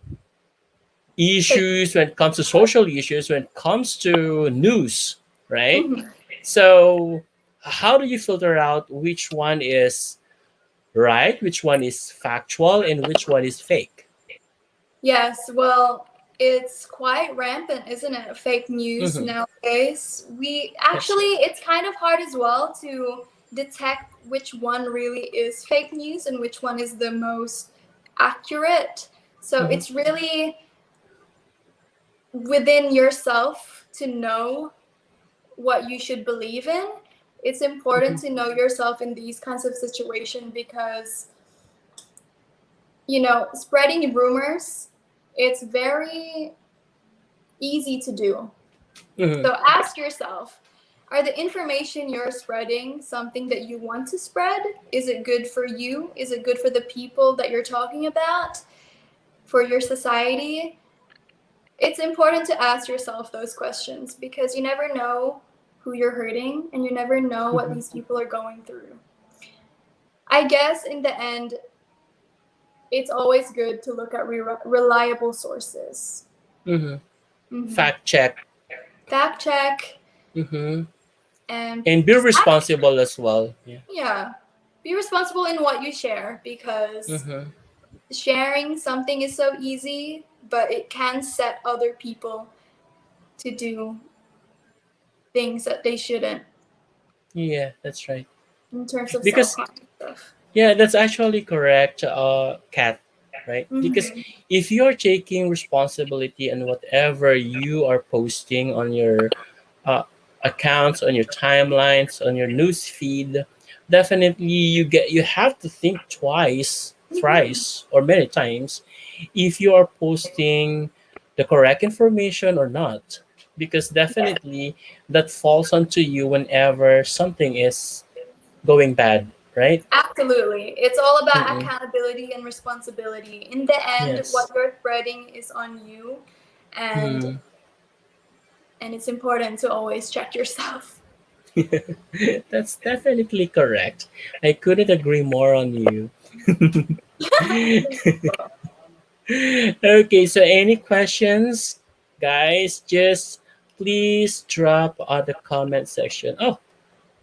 Fake. issues, when it comes to social issues, when it comes to news, right? Mhm. So, how do you filter out which one is right, which one is factual, and which one is fake? Yes, well, it's quite rampant, isn't it? Fake news Mm-hmm. nowadays. We That's actually, it's kind of hard as well to detect which one really is fake news and which one is the most accurate. So mm-hmm. it's really within yourself to know what you should believe in. It's Mm-hmm. important to know yourself in these kinds of situations because, spreading rumors, it's very easy to do. Mm-hmm. So ask yourself, are the information you're spreading something that you want to spread? Is it good for you? Is it good for the people that you're talking about? For your society? It's important to ask yourself those questions because you never know who you're hurting and you never know what Mm-hmm. these people are going through. I guess in the end, it's always good to look at reliable sources. Mm-hmm. Mm-hmm. fact check, Fact check hmm and and be just act. responsible as well. Yeah. Yeah. Be responsible in what you share because hmm sharing something is so easy, but it can set other people to do things that they shouldn't Yeah, that's right. in terms of self Because harm stuff. yeah, that's actually correct, Kat. Right? Because Mm-hmm. if you're taking responsibility on whatever you are posting on your uh, accounts, on your timelines, on your news feed, definitely you have to think twice, Mm-hmm. thrice, or many times if you are posting the correct information or not, because definitely that falls onto you whenever something is going bad, right? Absolutely. It's all about Mm-mm. accountability and responsibility. In the end, what Yes. you're spreading is on you and Mm. and it's important to always check yourself. That's definitely correct. I couldn't agree more on you. Okay, so any questions, guys? Just please drop on the comment section. Oh,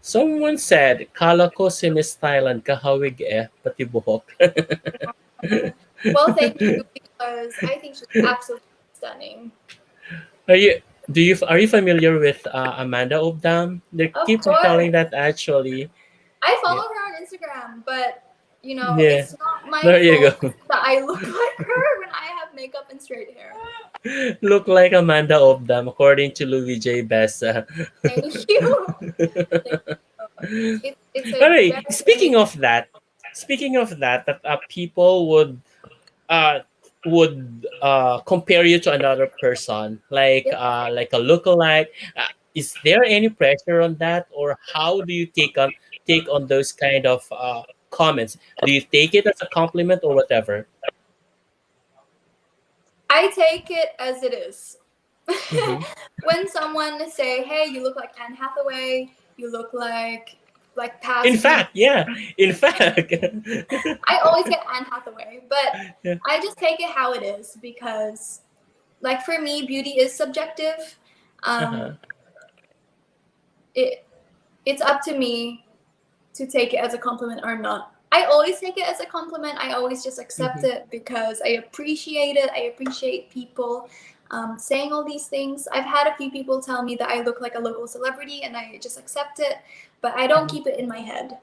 someone said, "Kala ko si Miss Thailand kahawig pati buhok." Well, thank you because I think she's absolutely stunning. Are you are you familiar with Amanda Obdam? They Of keep on telling course. that actually. I Yeah, follow her on Instagram, but yeah. it's not my There you fault go. that I look like her when I have makeup and straight hair. Look like Amanda Obdam, according to Louis J. Bessa. Thank you. Thank you so much. It's a Alright, very amazing. speaking of that, that people uh compare you to another person, Yeah. like a lookalike. Is there any pressure on that, or how do you take on those kind of comments? Do you take it as a compliment or whatever? I take it as it is. hmm When someone say, "Hey, you look like Anne Hathaway. You look like In past beauty." fact, yeah. In fact, I always get Anne Hathaway, but yeah. I just take it how it is because, like for me, beauty is subjective. Uh-huh. Um, it it's up to me to take it as a compliment or not. I always take it as a compliment. I always just accept hmm it because I appreciate it. I appreciate people saying all these things. I've had a few people tell me that I look like a local celebrity, and I just accept it. But I don't hmm keep it in my head.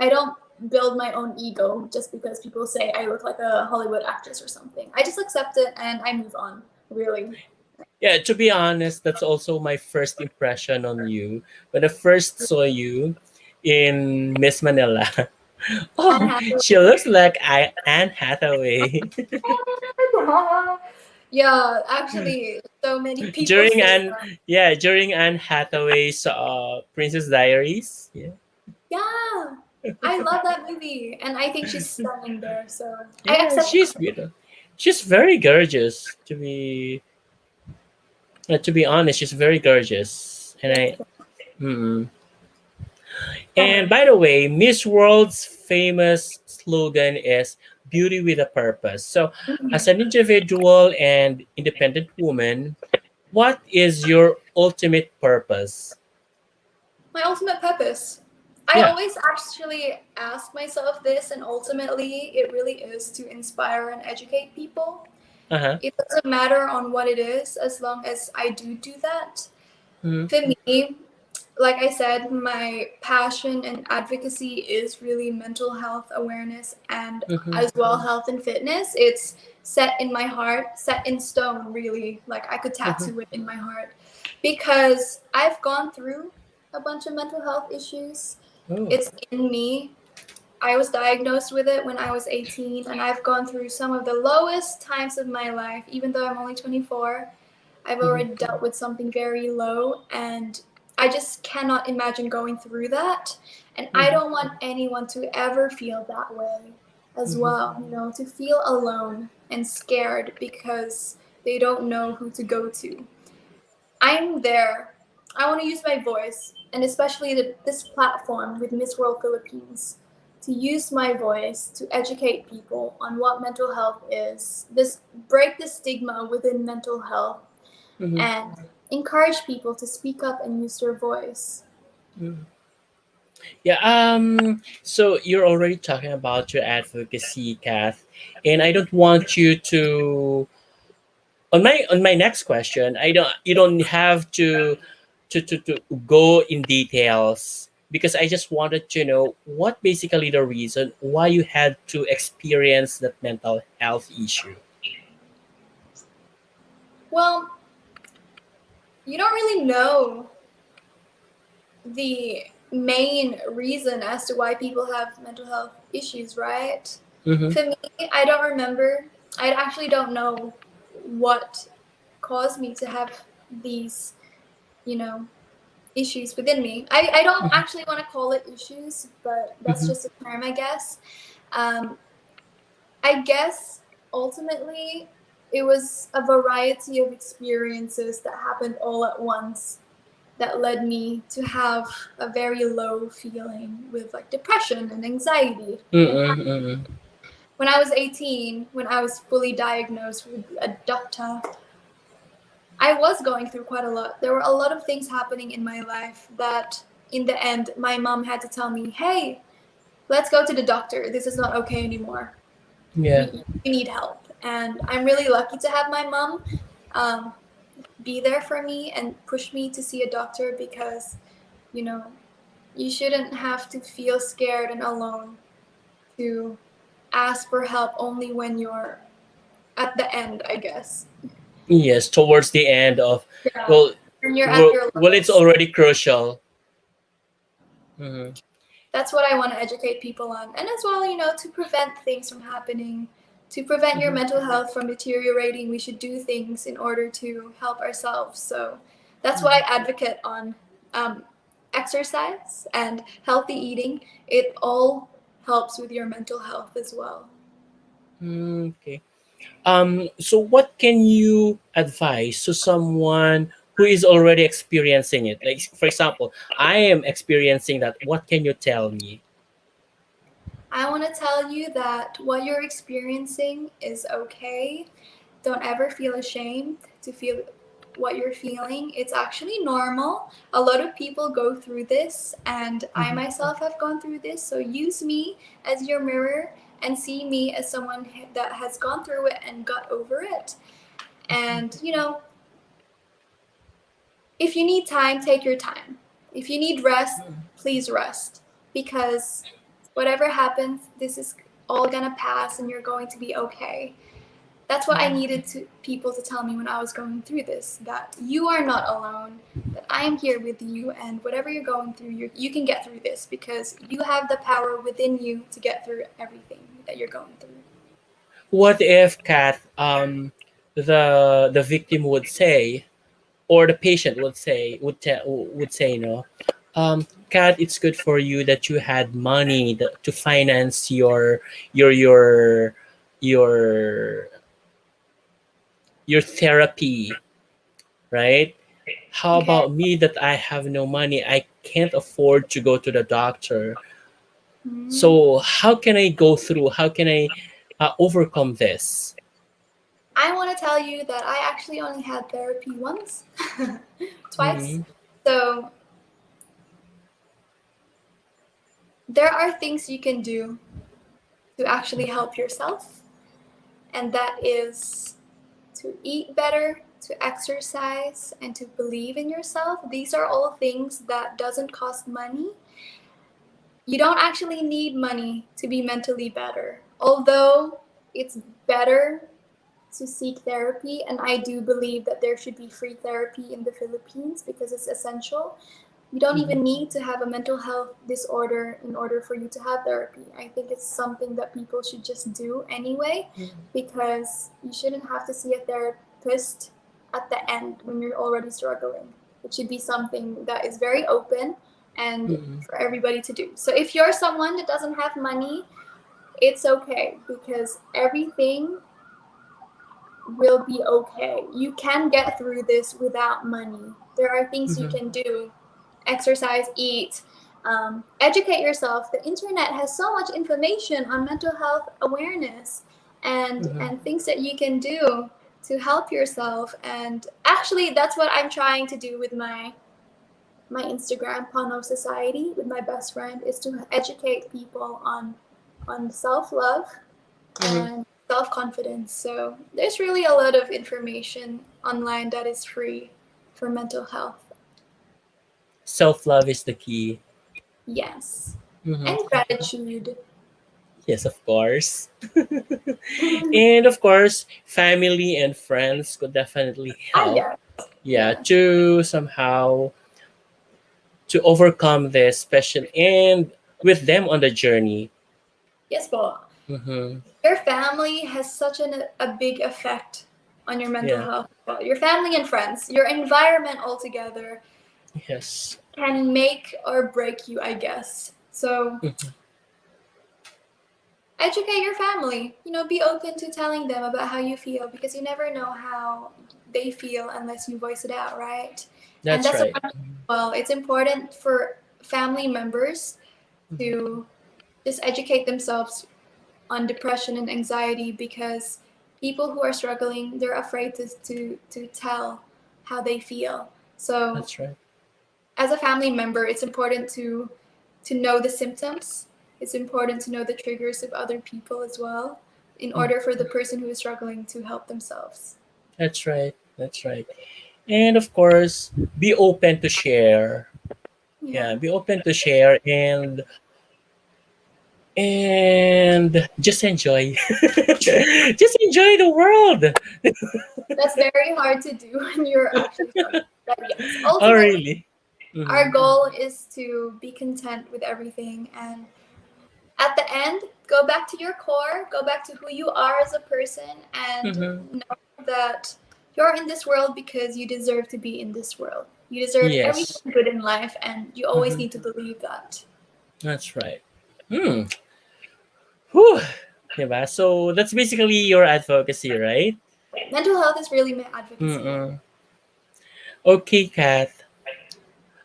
I don't build my own ego just because people say I look like a Hollywood actress or something. I just accept it and I move on. Really. Yeah, to be honest, that's also my first impression on you. When I first saw you in Miss Manila, And oh, have she looks like Anne Hathaway. yeah, actually, so many people during say Anne, that. yeah, during Anne Hathaway's Princess Diaries. Yeah, Yeah, I love that movie, and I think she's stunning there. So I yeah, accept. she's beautiful. She's very gorgeous. To be honest, she's very gorgeous, and Thank I. you. Mm-mm. And Stunning. by the way, Miss World's famous slogan is beauty with a purpose. So, as Mhm. an individual and independent woman, what is your ultimate purpose? My ultimate purpose. I Yeah. always actually ask myself this, and ultimately, it really is to inspire and educate people. Uh huh. It doesn't matter on what it is, as long as I do that. Mm-hmm. For me, like I said, my passion and advocacy is really mental health awareness and Mm-hmm. as well health and fitness. It's set in my heart, set in stone, really. Like I could Mm-hmm. tattoo it in my heart because I've gone through a bunch of mental health issues. Oh. It's in me. I was diagnosed with it when I was 18, and I've gone through some of the lowest times of my life, even though I'm only 24. I've Mm-hmm. already dealt with something very low, and I just cannot imagine going through that. And I Mm-hmm. don't want anyone to ever feel that way as Mm-hmm. well, to feel alone and scared because they don't know who to go to. I'm there. I want to use my voice, and especially this platform with Miss World Philippines, to use my voice to educate people on what mental health is, this break the stigma within mental health, Mm-hmm. and encourage people to speak up and use their voice. Yeah. So you're already talking about your advocacy, Kath, and I don't want you to. On my next question, I don't. You don't have to go in details because I just wanted to know what basically the reason why you had to experience that mental health issue. Well, you don't really know the main reason as to why people have mental health issues, right? Mm-hmm. For me, I don't remember. I actually don't know what caused me to have these, you know, issues within me. I don't actually want to call it issues, but that's Mm-hmm. just a term, I guess. Um, I guess ultimately it was a variety of experiences that happened all at once that led me to have a very low feeling with like depression and anxiety. And Mm-hmm. Mm-hmm. when I was 18, when I was fully diagnosed with a doctor, I was going through quite a lot. There were a lot of things happening in my life that in the end my mom had to tell me, "Hey, let's go to the doctor. This is not okay anymore. Yeah. We need help." And I'm really lucky to have my mom um, be there for me and push me to see a doctor because, you know, you shouldn't have to feel scared and alone to ask for help only when you're at the end, I guess. Yes, towards the end of, Yeah. well, When you're at your well, it's lowest. already crucial. Mm-hmm. That's what I want to educate people on. And as well, to prevent things from happening, to prevent your Mm-hmm. mental health from deteriorating, we should do things in order to help ourselves. So that's why I advocate on um, exercise and healthy eating. It all helps with your mental health as well. Okay. So what can you advise to someone who is already experiencing it? Like, for example, I am experiencing that. What can you tell me? I want to tell you that what you're experiencing is okay. Don't ever feel ashamed to feel what you're feeling. It's actually normal. A lot of people go through this, and I Mm-hmm. myself have gone through this. So use me as your mirror and see me as someone that has gone through it and got over it. And, if you need time, take your time. If you need rest, please rest. Because whatever happens, this is all gonna pass and you're going to be okay. That's what I needed people to tell me when I was going through this, that you are not alone, that I am here with you, and whatever you're going through, you can get through this because you have the power within you to get through everything that you're going through. What if, Kat, the victim would say, or the patient would say, Kat, it's good for you that you had money to finance your your your your therapy, right? How Okay. about me that I have no money? I can't afford to go to the doctor. Mm. So how can I go through? How can I overcome this? I want to tell you that I actually only had therapy once, twice. Mm-hmm. So there are things you can do to actually help yourself, and that is to eat better, to exercise, and to believe in yourself. These are all things that doesn't cost money. You don't actually need money to be mentally better. Although it's better to seek therapy, and I do believe that there should be free therapy in the Philippines because it's essential. You don't Mm-hmm. even need to have a mental health disorder in order for you to have therapy. I think it's something that people should just do anyway because you shouldn't have to see a therapist at the end when you're already struggling. It should be something that is very open and Mm-hmm. for everybody to do. So if you're someone that doesn't have money, it's okay because everything will be okay. You can get through this without money. There are things you Mm-hmm. can do: exercise, eat, Educate yourself. The internet has so much information on mental health awareness Mm-hmm. and things that you can do to help yourself. And actually, that's what I'm trying to do with my Instagram, Pano Society, with my best friend, is to educate people on self love Mm-hmm. and self confidence. So there's really a lot of information online that is free for mental health. Self love is the key. Yes. Mm-hmm. And gratitude. Yes, of course. And of course, family and friends could definitely Ah, help. yes. Yeah, Yes. to somehow to overcome this special and with them on the journey. Yes, but Mm-hmm. your family has such a big effect on your mental Yeah. health. Well, your family and friends, your environment altogether Yes. can make or break you, I guess. So Mhm. educate your family. Be open to telling them about how you feel because you never know how they feel unless you voice it out, right? And That's that's right. what, well, it's important for family members Mhm. to just educate themselves on depression and anxiety because people who are struggling, they're afraid to tell how they feel. So That's right. as a family member, it's important to know the symptoms. It's important to know the triggers of other people as well in Mm. order for the person who is struggling to help themselves. That's right. That's right. And of course, be open to share. Yeah, Yeah. be open to share and just enjoy. Just enjoy the world. That's very hard to do when you're actually struggling. But yes, Oh, ultimately, really? our Mm-hmm. goal is to be content with everything. And at the end, go back to your core, go back to who you are as a person, and Mm-hmm. know that you're in this world because you deserve to be in this world. You deserve Yes, everything good in life, and you always mm-hmm. need to believe that. That's right. Hmm. Whew. Diba? So that's basically your advocacy, right? Mental health is really my advocacy. Mm-mm. Okay, Kath.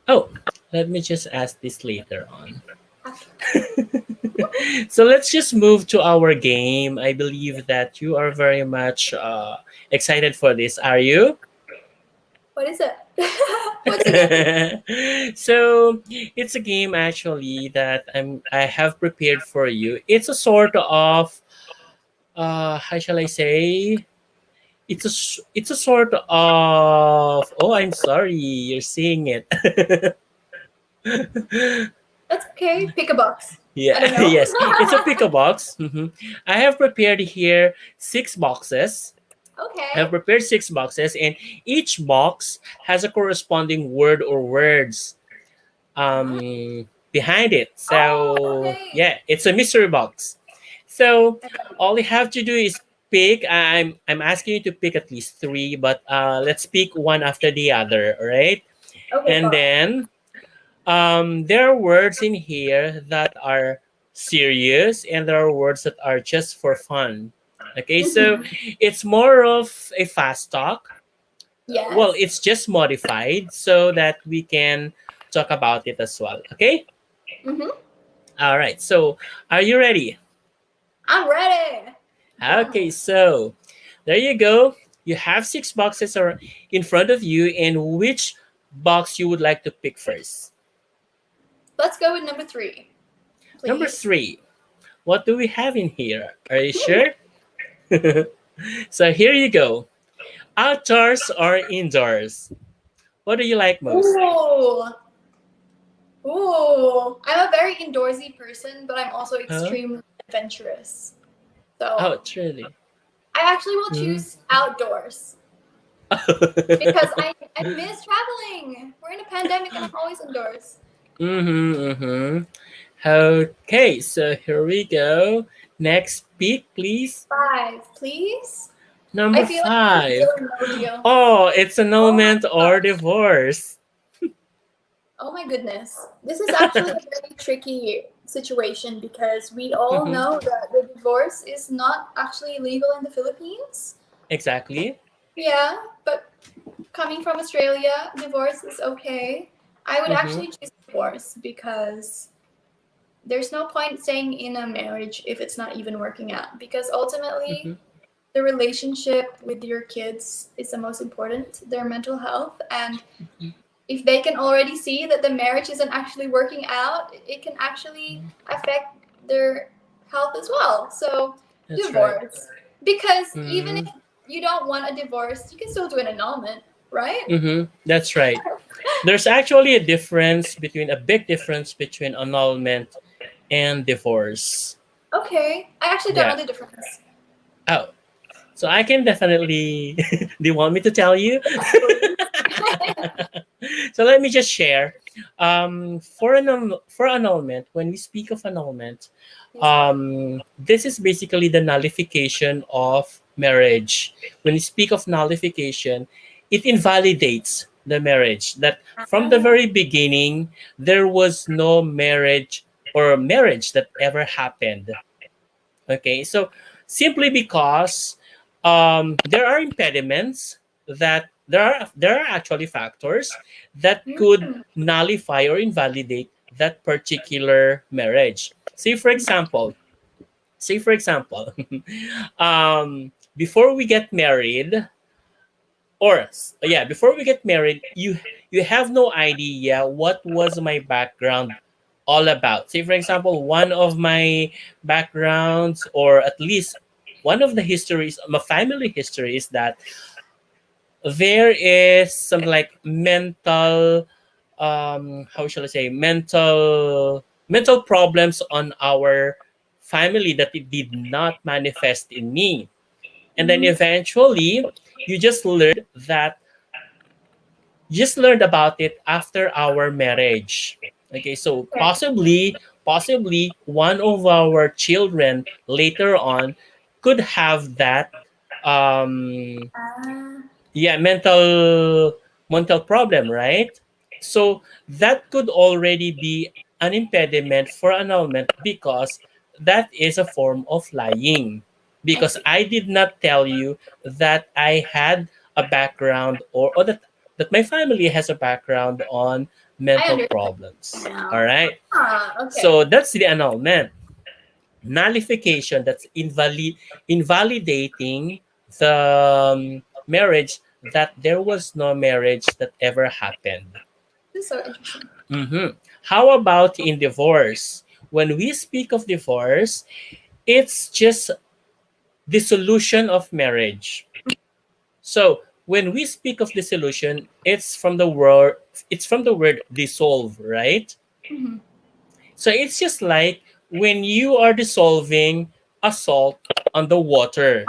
Oh, let me just ask this later on. Okay. So let's just move to our game. I believe that you are very much excited for this. Are you? What is it? What's the game? So it's a game actually that I have prepared for you. It's a sort of how shall I say? It's a sort of oh, I'm sorry, you're seeing it. That's okay. Pick a box. I Yeah, don't know. yes, it's a pick a box. Mhm. I have prepared here 6 boxes. I have Okay. prepared 6 boxes, and each box has a corresponding word or words Ah. behind it. Oh, So okay. yeah, it's a mystery box. So all you have to do is pick. I'm asking you to pick at least three, but let's pick one after the other. All right, Okay, and fine. then there are words in here that are serious, and there are words that are just for fun. Okay, so Mhm. it's more of a fast talk. Well, Yes. it's just modified so that we can talk about it as well. Okay. Mm-hmm. All right. So, are you ready? I'm ready. Born Okay. ready. So, there you go. You have 6 boxes are in front of you, and which box you would like to pick first? Let's go with number 3, Number please. 3. What do we have in here? Are you sure? So here you go. Outdoors or indoors? What do you like most? Ooh. Ooh. I'm a very indoorsy person, but I'm also Huh? extremely adventurous. So Oh, truly. I actually will Mm. choose outdoors because I miss traveling. We're in a pandemic and I'm always indoors. Mm-hmm, mm-hmm. Okay, so here we go. Next pick, please. 5, please. I Number feel like it's a deal 5. or no deal. Oh, it's Oh my annulment or gosh. divorce. Oh my goodness. This is actually a very tricky situation because we all Mm-hmm. know that the divorce is not actually legal in the Philippines. Exactly. Yeah, but coming from Australia, divorce is okay. I would Mm-hmm. actually choose divorce because there's no point staying in a marriage if it's not even working out. Because Mm-hmm. ultimately, the relationship with your kids is the most important, their mental health. And if they can already see that the marriage isn't actually working out, it can actually affect their health as well. So, That's right. divorce. Because even if Mm-hmm. you don't want a divorce, you can still do an annulment, right? Mm-hmm. That's right. There's actually a big difference between annulment and divorce. Okay. I actually don't know Yeah. the difference. Oh, so I can definitely. Do you want me to tell you? Yes, please. So let me just share. For annulment, when we speak of annulment, Yes, this is basically the nullification of marriage. When we speak of nullification, it invalidates the marriage. That from the ah, very beginning, there was no marriage or marriage that ever happened. Okay, so simply because there are impediments that there are actually factors that could mm, nullify or invalidate that particular marriage. Say for example, before we get married, before we get married, you have no idea what was my background all about. Say for example, one of my backgrounds, or at least one of the histories, my family history, is that there is some like mental, how shall I say, mental problems on our family that it did not manifest in me. And then mm, eventually you just that learned about it after our marriage. Okay, so okay. possibly one of our children later on could have that um Ah, mental problem, right? So that could already be an impediment for annulment, because that is a form of lying, I because see. I did not tell you that I had a background, or that my family has a background on I mental understand problems. All now. right, Ah, okay. so that's the annulment. Nullification, that's invalidating the marriage, that there was no marriage that ever happened. This is so interesting. How about in divorce? When we speak of divorce, it's just dissolution of marriage. So when we speak of dissolution, it's from the word dissolve, right? Hmm. So it's just like when you are dissolving a salt on the water.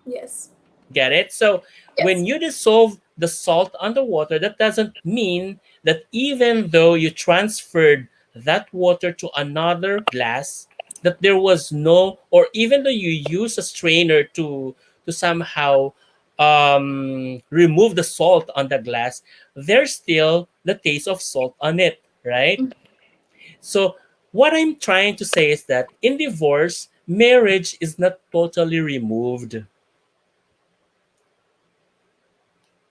Yes. Get it? So when Yes. you dissolve the salt on the water, that doesn't mean that even though you transferred that water to another glass, that there was no, or even though you use a strainer to somehow remove the salt on the glass, there's still the taste of salt on it, right? Mhm. So what I'm trying to say is that in divorce, marriage is not totally removed.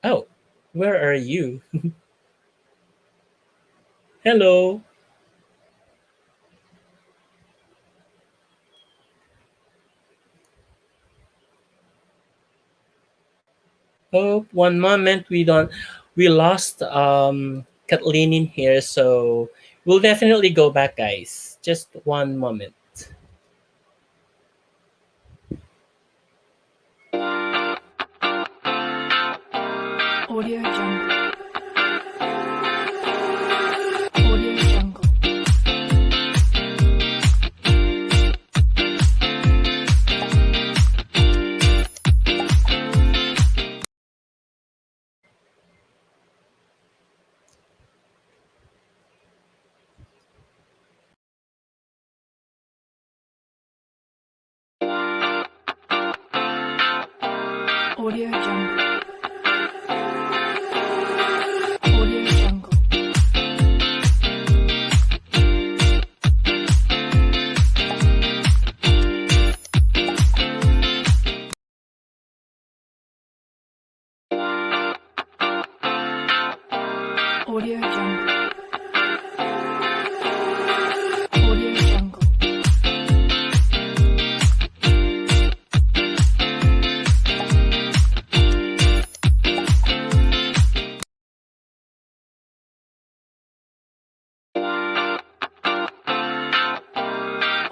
Oh, where are you? Hello. Oh, one moment. We lost Kathleen in here, so we'll definitely go back, guys. Just one moment. Audio Jungle. Audio Jungle. Audio Jungle. Audio Jungle. Audio Jungle.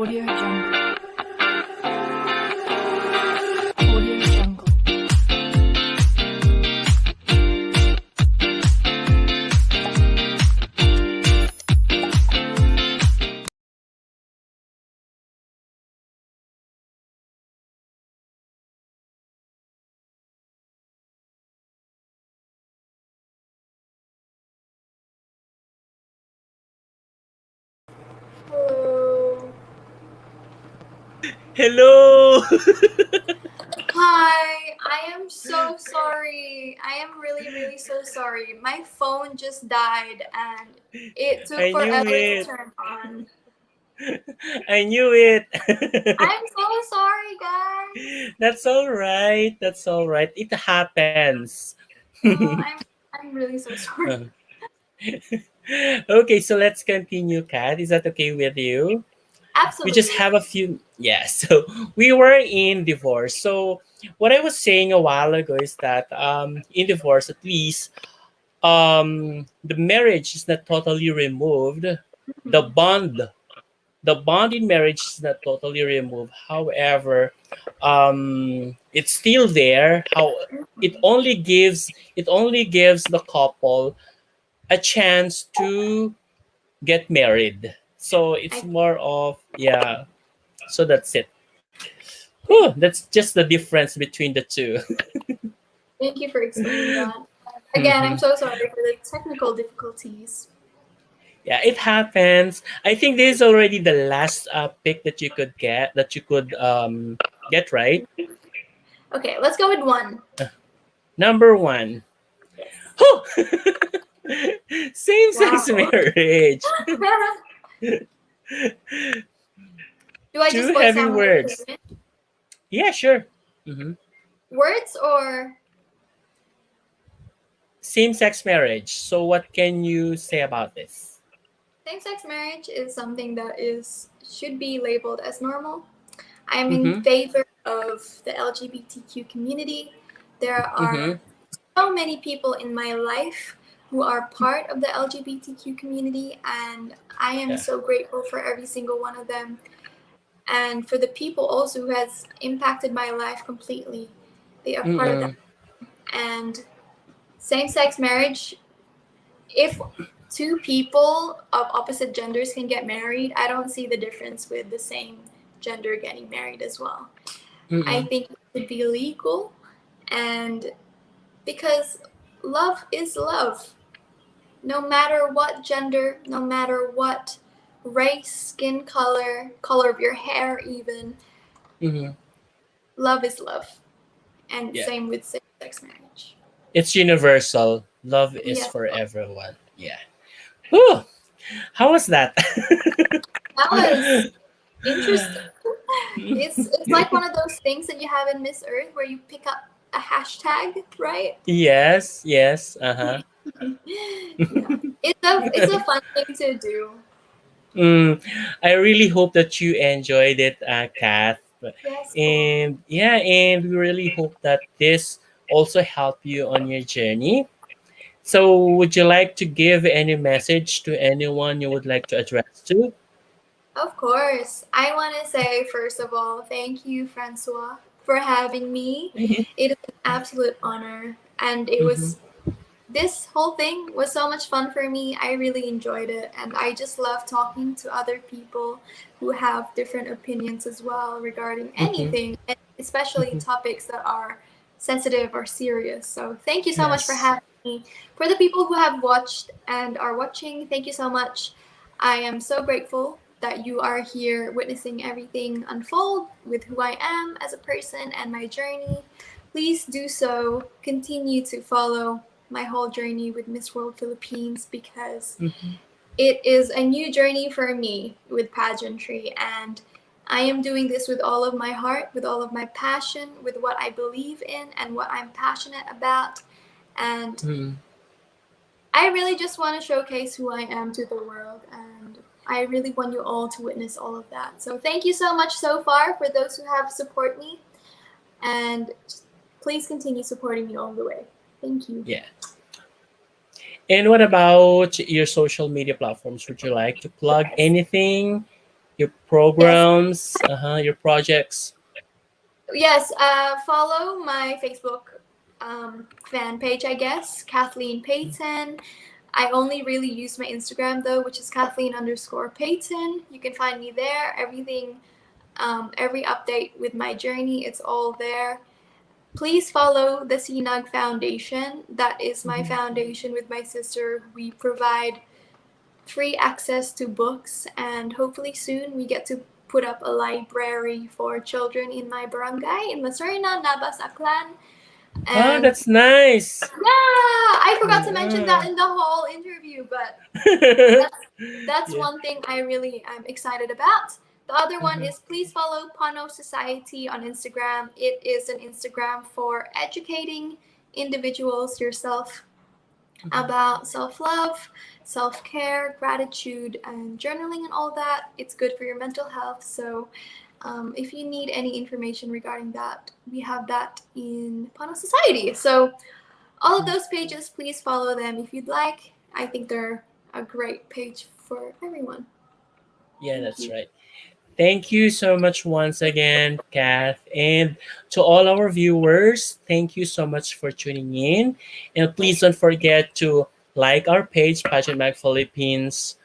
Audio Jungle. Audio Jungle. Hello. Hello. Hi, I am so sorry. I am really, really so sorry. My phone just died and it took I knew forever to it. turn on. I knew it. I'm so sorry, guys. That's all right. That's all right. It happens. Oh, I'm really so sorry. Okay, so let's continue, Kat. Is that okay with you? We just Absolutely. have a few. Yeah, so we were in divorce. So what I was saying a while ago is that in divorce, at least the marriage is not totally removed. The Mhm. bond, the bond in marriage is not totally removed. However, it's still there. How it only gives the couple a chance to get married. So it's I more of, yeah. So that's it. Whew, that's just the difference between the two. thank you for explaining that. Again, I'm Mhm. so sorry for the technical difficulties. Yeah, it happens. I think this is already the last pick that you could get, that you could get right. Okay, let's go with one. Number one. Yes. Whew! Same-sex Wow. marriage. Do I Two just voice heavy out my words. opinion? Yeah, sure. hmm Words or Same-sex marriage. So what can you say about this? same-sex marriage is something that is should be labeled as normal. I'm in Mm-hmm. favor of the LGBTQ community. There Mm-hmm. are so many people in my life who are part of the LGBTQ community, and I am Yeah. so grateful for every single one of them. And for the people also who has impacted my life completely, they are part of that. Mm-mm. And same-sex marriage, if two people of opposite genders can get married, I don't see the difference with the same gender getting married as well. I Mm-mm. think it should be legal, and because love is love. No matter what gender, no matter what race, skin color, color of your hair, even, Mm-hmm. love is love. And Yeah. same with same sex marriage. It's universal. Love is Yes, for everyone. Yeah. Whew. How was that? that was interesting. It's like one of those things that you have in Miss Earth where you pick up a hashtag, right? Yes, yes. Uh-huh. Yeah, it's a fun thing to do. Mm, I really hope that you enjoyed it, Kath. Yes, Paul. And yeah, and we really hope that this also helped you on your journey. So, would you like to give any message to anyone you would like to address to? Of course. I want to say, first of all, thank you, Francois, for having me. Mhm, It is an absolute honor. And mhm, this whole thing was so much fun for me. I really enjoyed it. And I just love talking to other people who have different opinions as well regarding mhm, anything, and especially mhm. topics that are sensitive or serious. So thank you so much for Yes. having me. For the people who have watched and are watching, thank you so much. I am so grateful that you are here witnessing everything unfold with who I am as a person and my journey. Please do so. Continue to follow my whole journey with Miss World Philippines because Mhm. it is a new journey for me with pageantry, and I am doing this with all of my heart, with all of my passion, with what I believe in and what I'm passionate about. And Mhm. I really just want to showcase who I am to the world, and I really want you all to witness all of that. So thank you so much so far for those who have supported me, and please continue supporting me all the way. Thank you. Yeah. And what about your social media platforms? Would you like to plug Yes. anything? your Yes. programs, your projects. Yes, follow my Facebook fan page, I guess, Kathleen Paton. I only really use my Instagram though, which is Kathleen underscore Paton. You can find me there. Everything, every update with my journey, it's all there. Please follow the CNUG Foundation. That is my Mhm. foundation with my sister. We provide free access to books, and hopefully soon we get to put up a library for children in my barangay in Masorina, Nabas, Aklan. Oh, And that's nice. yeah, I forgot to mention Yeah. that in the whole interview, but that's Yeah. one thing I really am excited about. The other one Mhm. is please follow Pano Society on Instagram. It is an Instagram for educating individuals, yourself, Mhm. about self love, self care, gratitude, and journaling and all that. It's good for your mental health. So, if you need any information regarding that, we have that in Pano Society. So, all of those pages, please follow them if you'd like. I think they're a great page for everyone. Yeah, Thank that's you. right. Thank you so much once again, Kath. And to all our viewers, thank you so much for tuning in. And please don't forget to like our page, Pageant Mag Philippines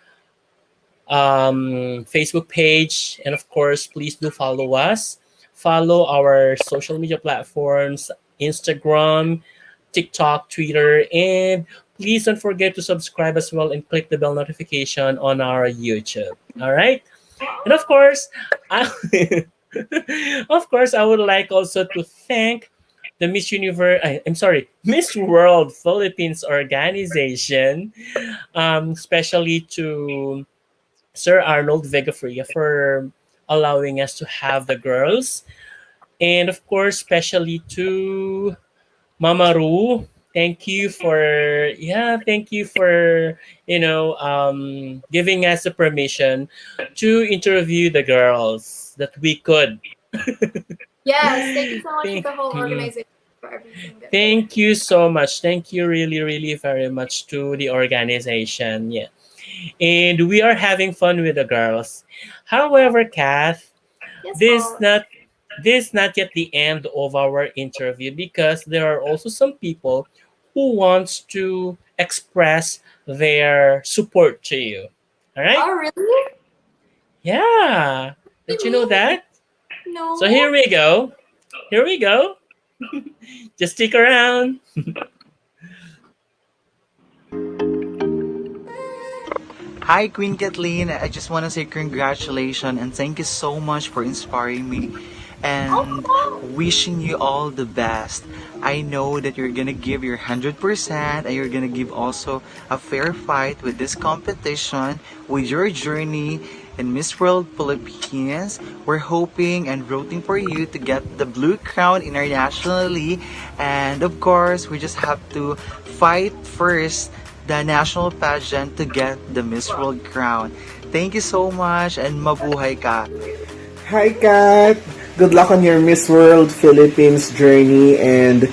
Facebook page. And of course, please do follow us. Follow our social media platforms, Instagram, TikTok, Twitter, and please don't forget to subscribe as well and click the bell notification on our YouTube. All right. And of course, I, of course, I would like also to thank the Miss Universe. I'm sorry, Miss World Philippines organization, especially to Sir Arnold Vegafria for allowing us to have the girls, and of course, especially to Mama Ru. Thank you for giving us the permission to interview the girls that we could. Yes, thank you so much to Thank, the whole mm, organization for everything that they did. thank you so much. Thank you really, really very much to the organization. Yeah. And we are having fun with the girls. However, Kath, Yes, this boss. not this not yet the end of our interview because there are also some people who wants to express their support to you. All right? Oh, really? Yeah. Did You you know mean? that? So No. here we go. Here we go. Just stick around. Hi, Queen Kathleen. I just want to say congratulations and thank you so much for inspiring me and Oh, wishing you all the best. I know that you're gonna give your 100% and you're gonna give also a fair fight with this competition, with your journey in Miss World Philippines. We're hoping and rooting for you to get the blue crown internationally, and of course, we just have to fight first the national pageant to get the Miss World crown. Thank you so much and mabuhay ka. Hi, Kat. Good luck on your Miss World Philippines journey. And,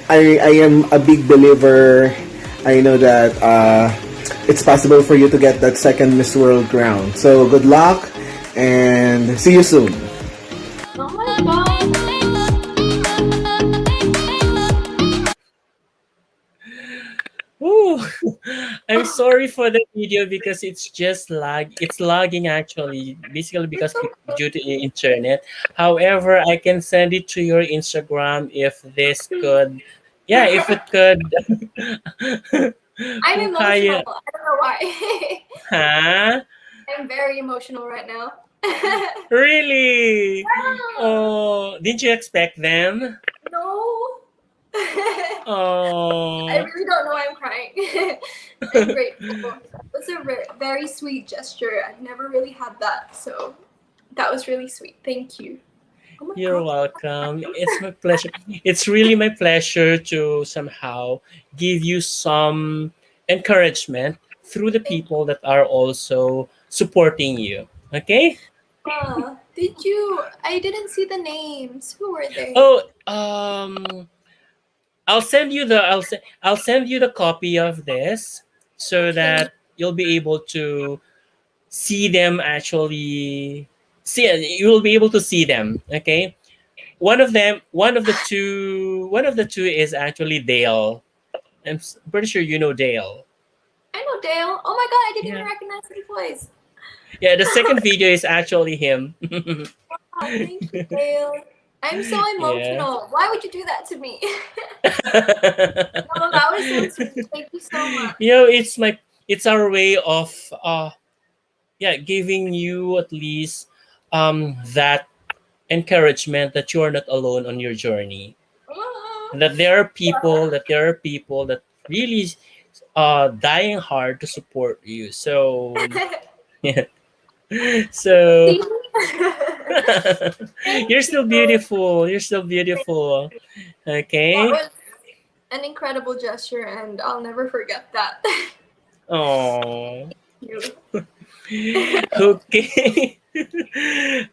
I am a big believer. I know that it's possible for you to get that second Miss World crown. So, good luck and see you soon. oh my god. Ooh, I'm sorry for the video because it's lagging actually, basically It's because okay. due to the internet. However, I can send it to your Instagram if this Please. could, yeah, if it could. I'm Kung emotional. kaya, I don't know why. ha? I'm very emotional right now. Really? Oh, didn't you expect them? No. I Oh, really don't know why I'm crying. I'm grateful. It's a very sweet gesture. I've never really had that, so that was really sweet. Thank you. Oh my you're god. welcome. It's my pleasure. It's really my pleasure to somehow give you some encouragement through the Thank people that are also supporting you. Okay? you. Did you? I didn't see the names. Who were they? Oh, I'll send you the copy of this so Okay. that you'll be able to see them actually see you will be able to see them. Okay, one of the two is actually Dale. Pretty sure you know Dale. I know Dale. Oh my god, I didn't even Yeah, recognize his voice. yeah, the second video is actually him. Oh, thank you, Dale. I'm so Yeah. emotional. Why would you do that to me? No, that was so sweet. Thank you so much. You know, it's our way of yeah, giving you at least that encouragement that you are not alone on your journey. Ah. And that there are people that really dying hard to support you. So yeah. So See? Thank you're you. still beautiful. You're still beautiful. That Okay. was an incredible gesture, and I'll never forget that. Oh. You. Okay.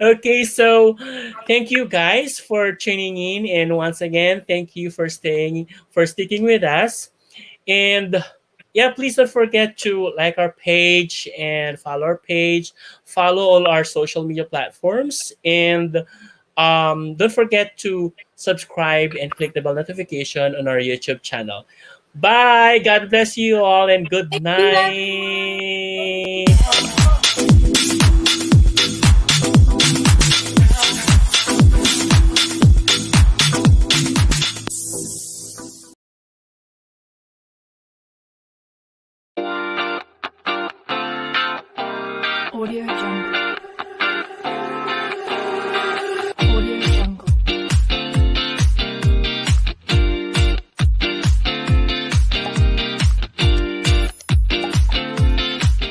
Okay, so thank you guys for tuning in, and once again thank you for sticking with us. And yeah, please don't forget to like our page and follow our page, follow all our social media platforms, and don't forget to subscribe and click the bell notification on our YouTube channel. Bye. God bless you all and good Thank you, everyone. night. Audio Jungle.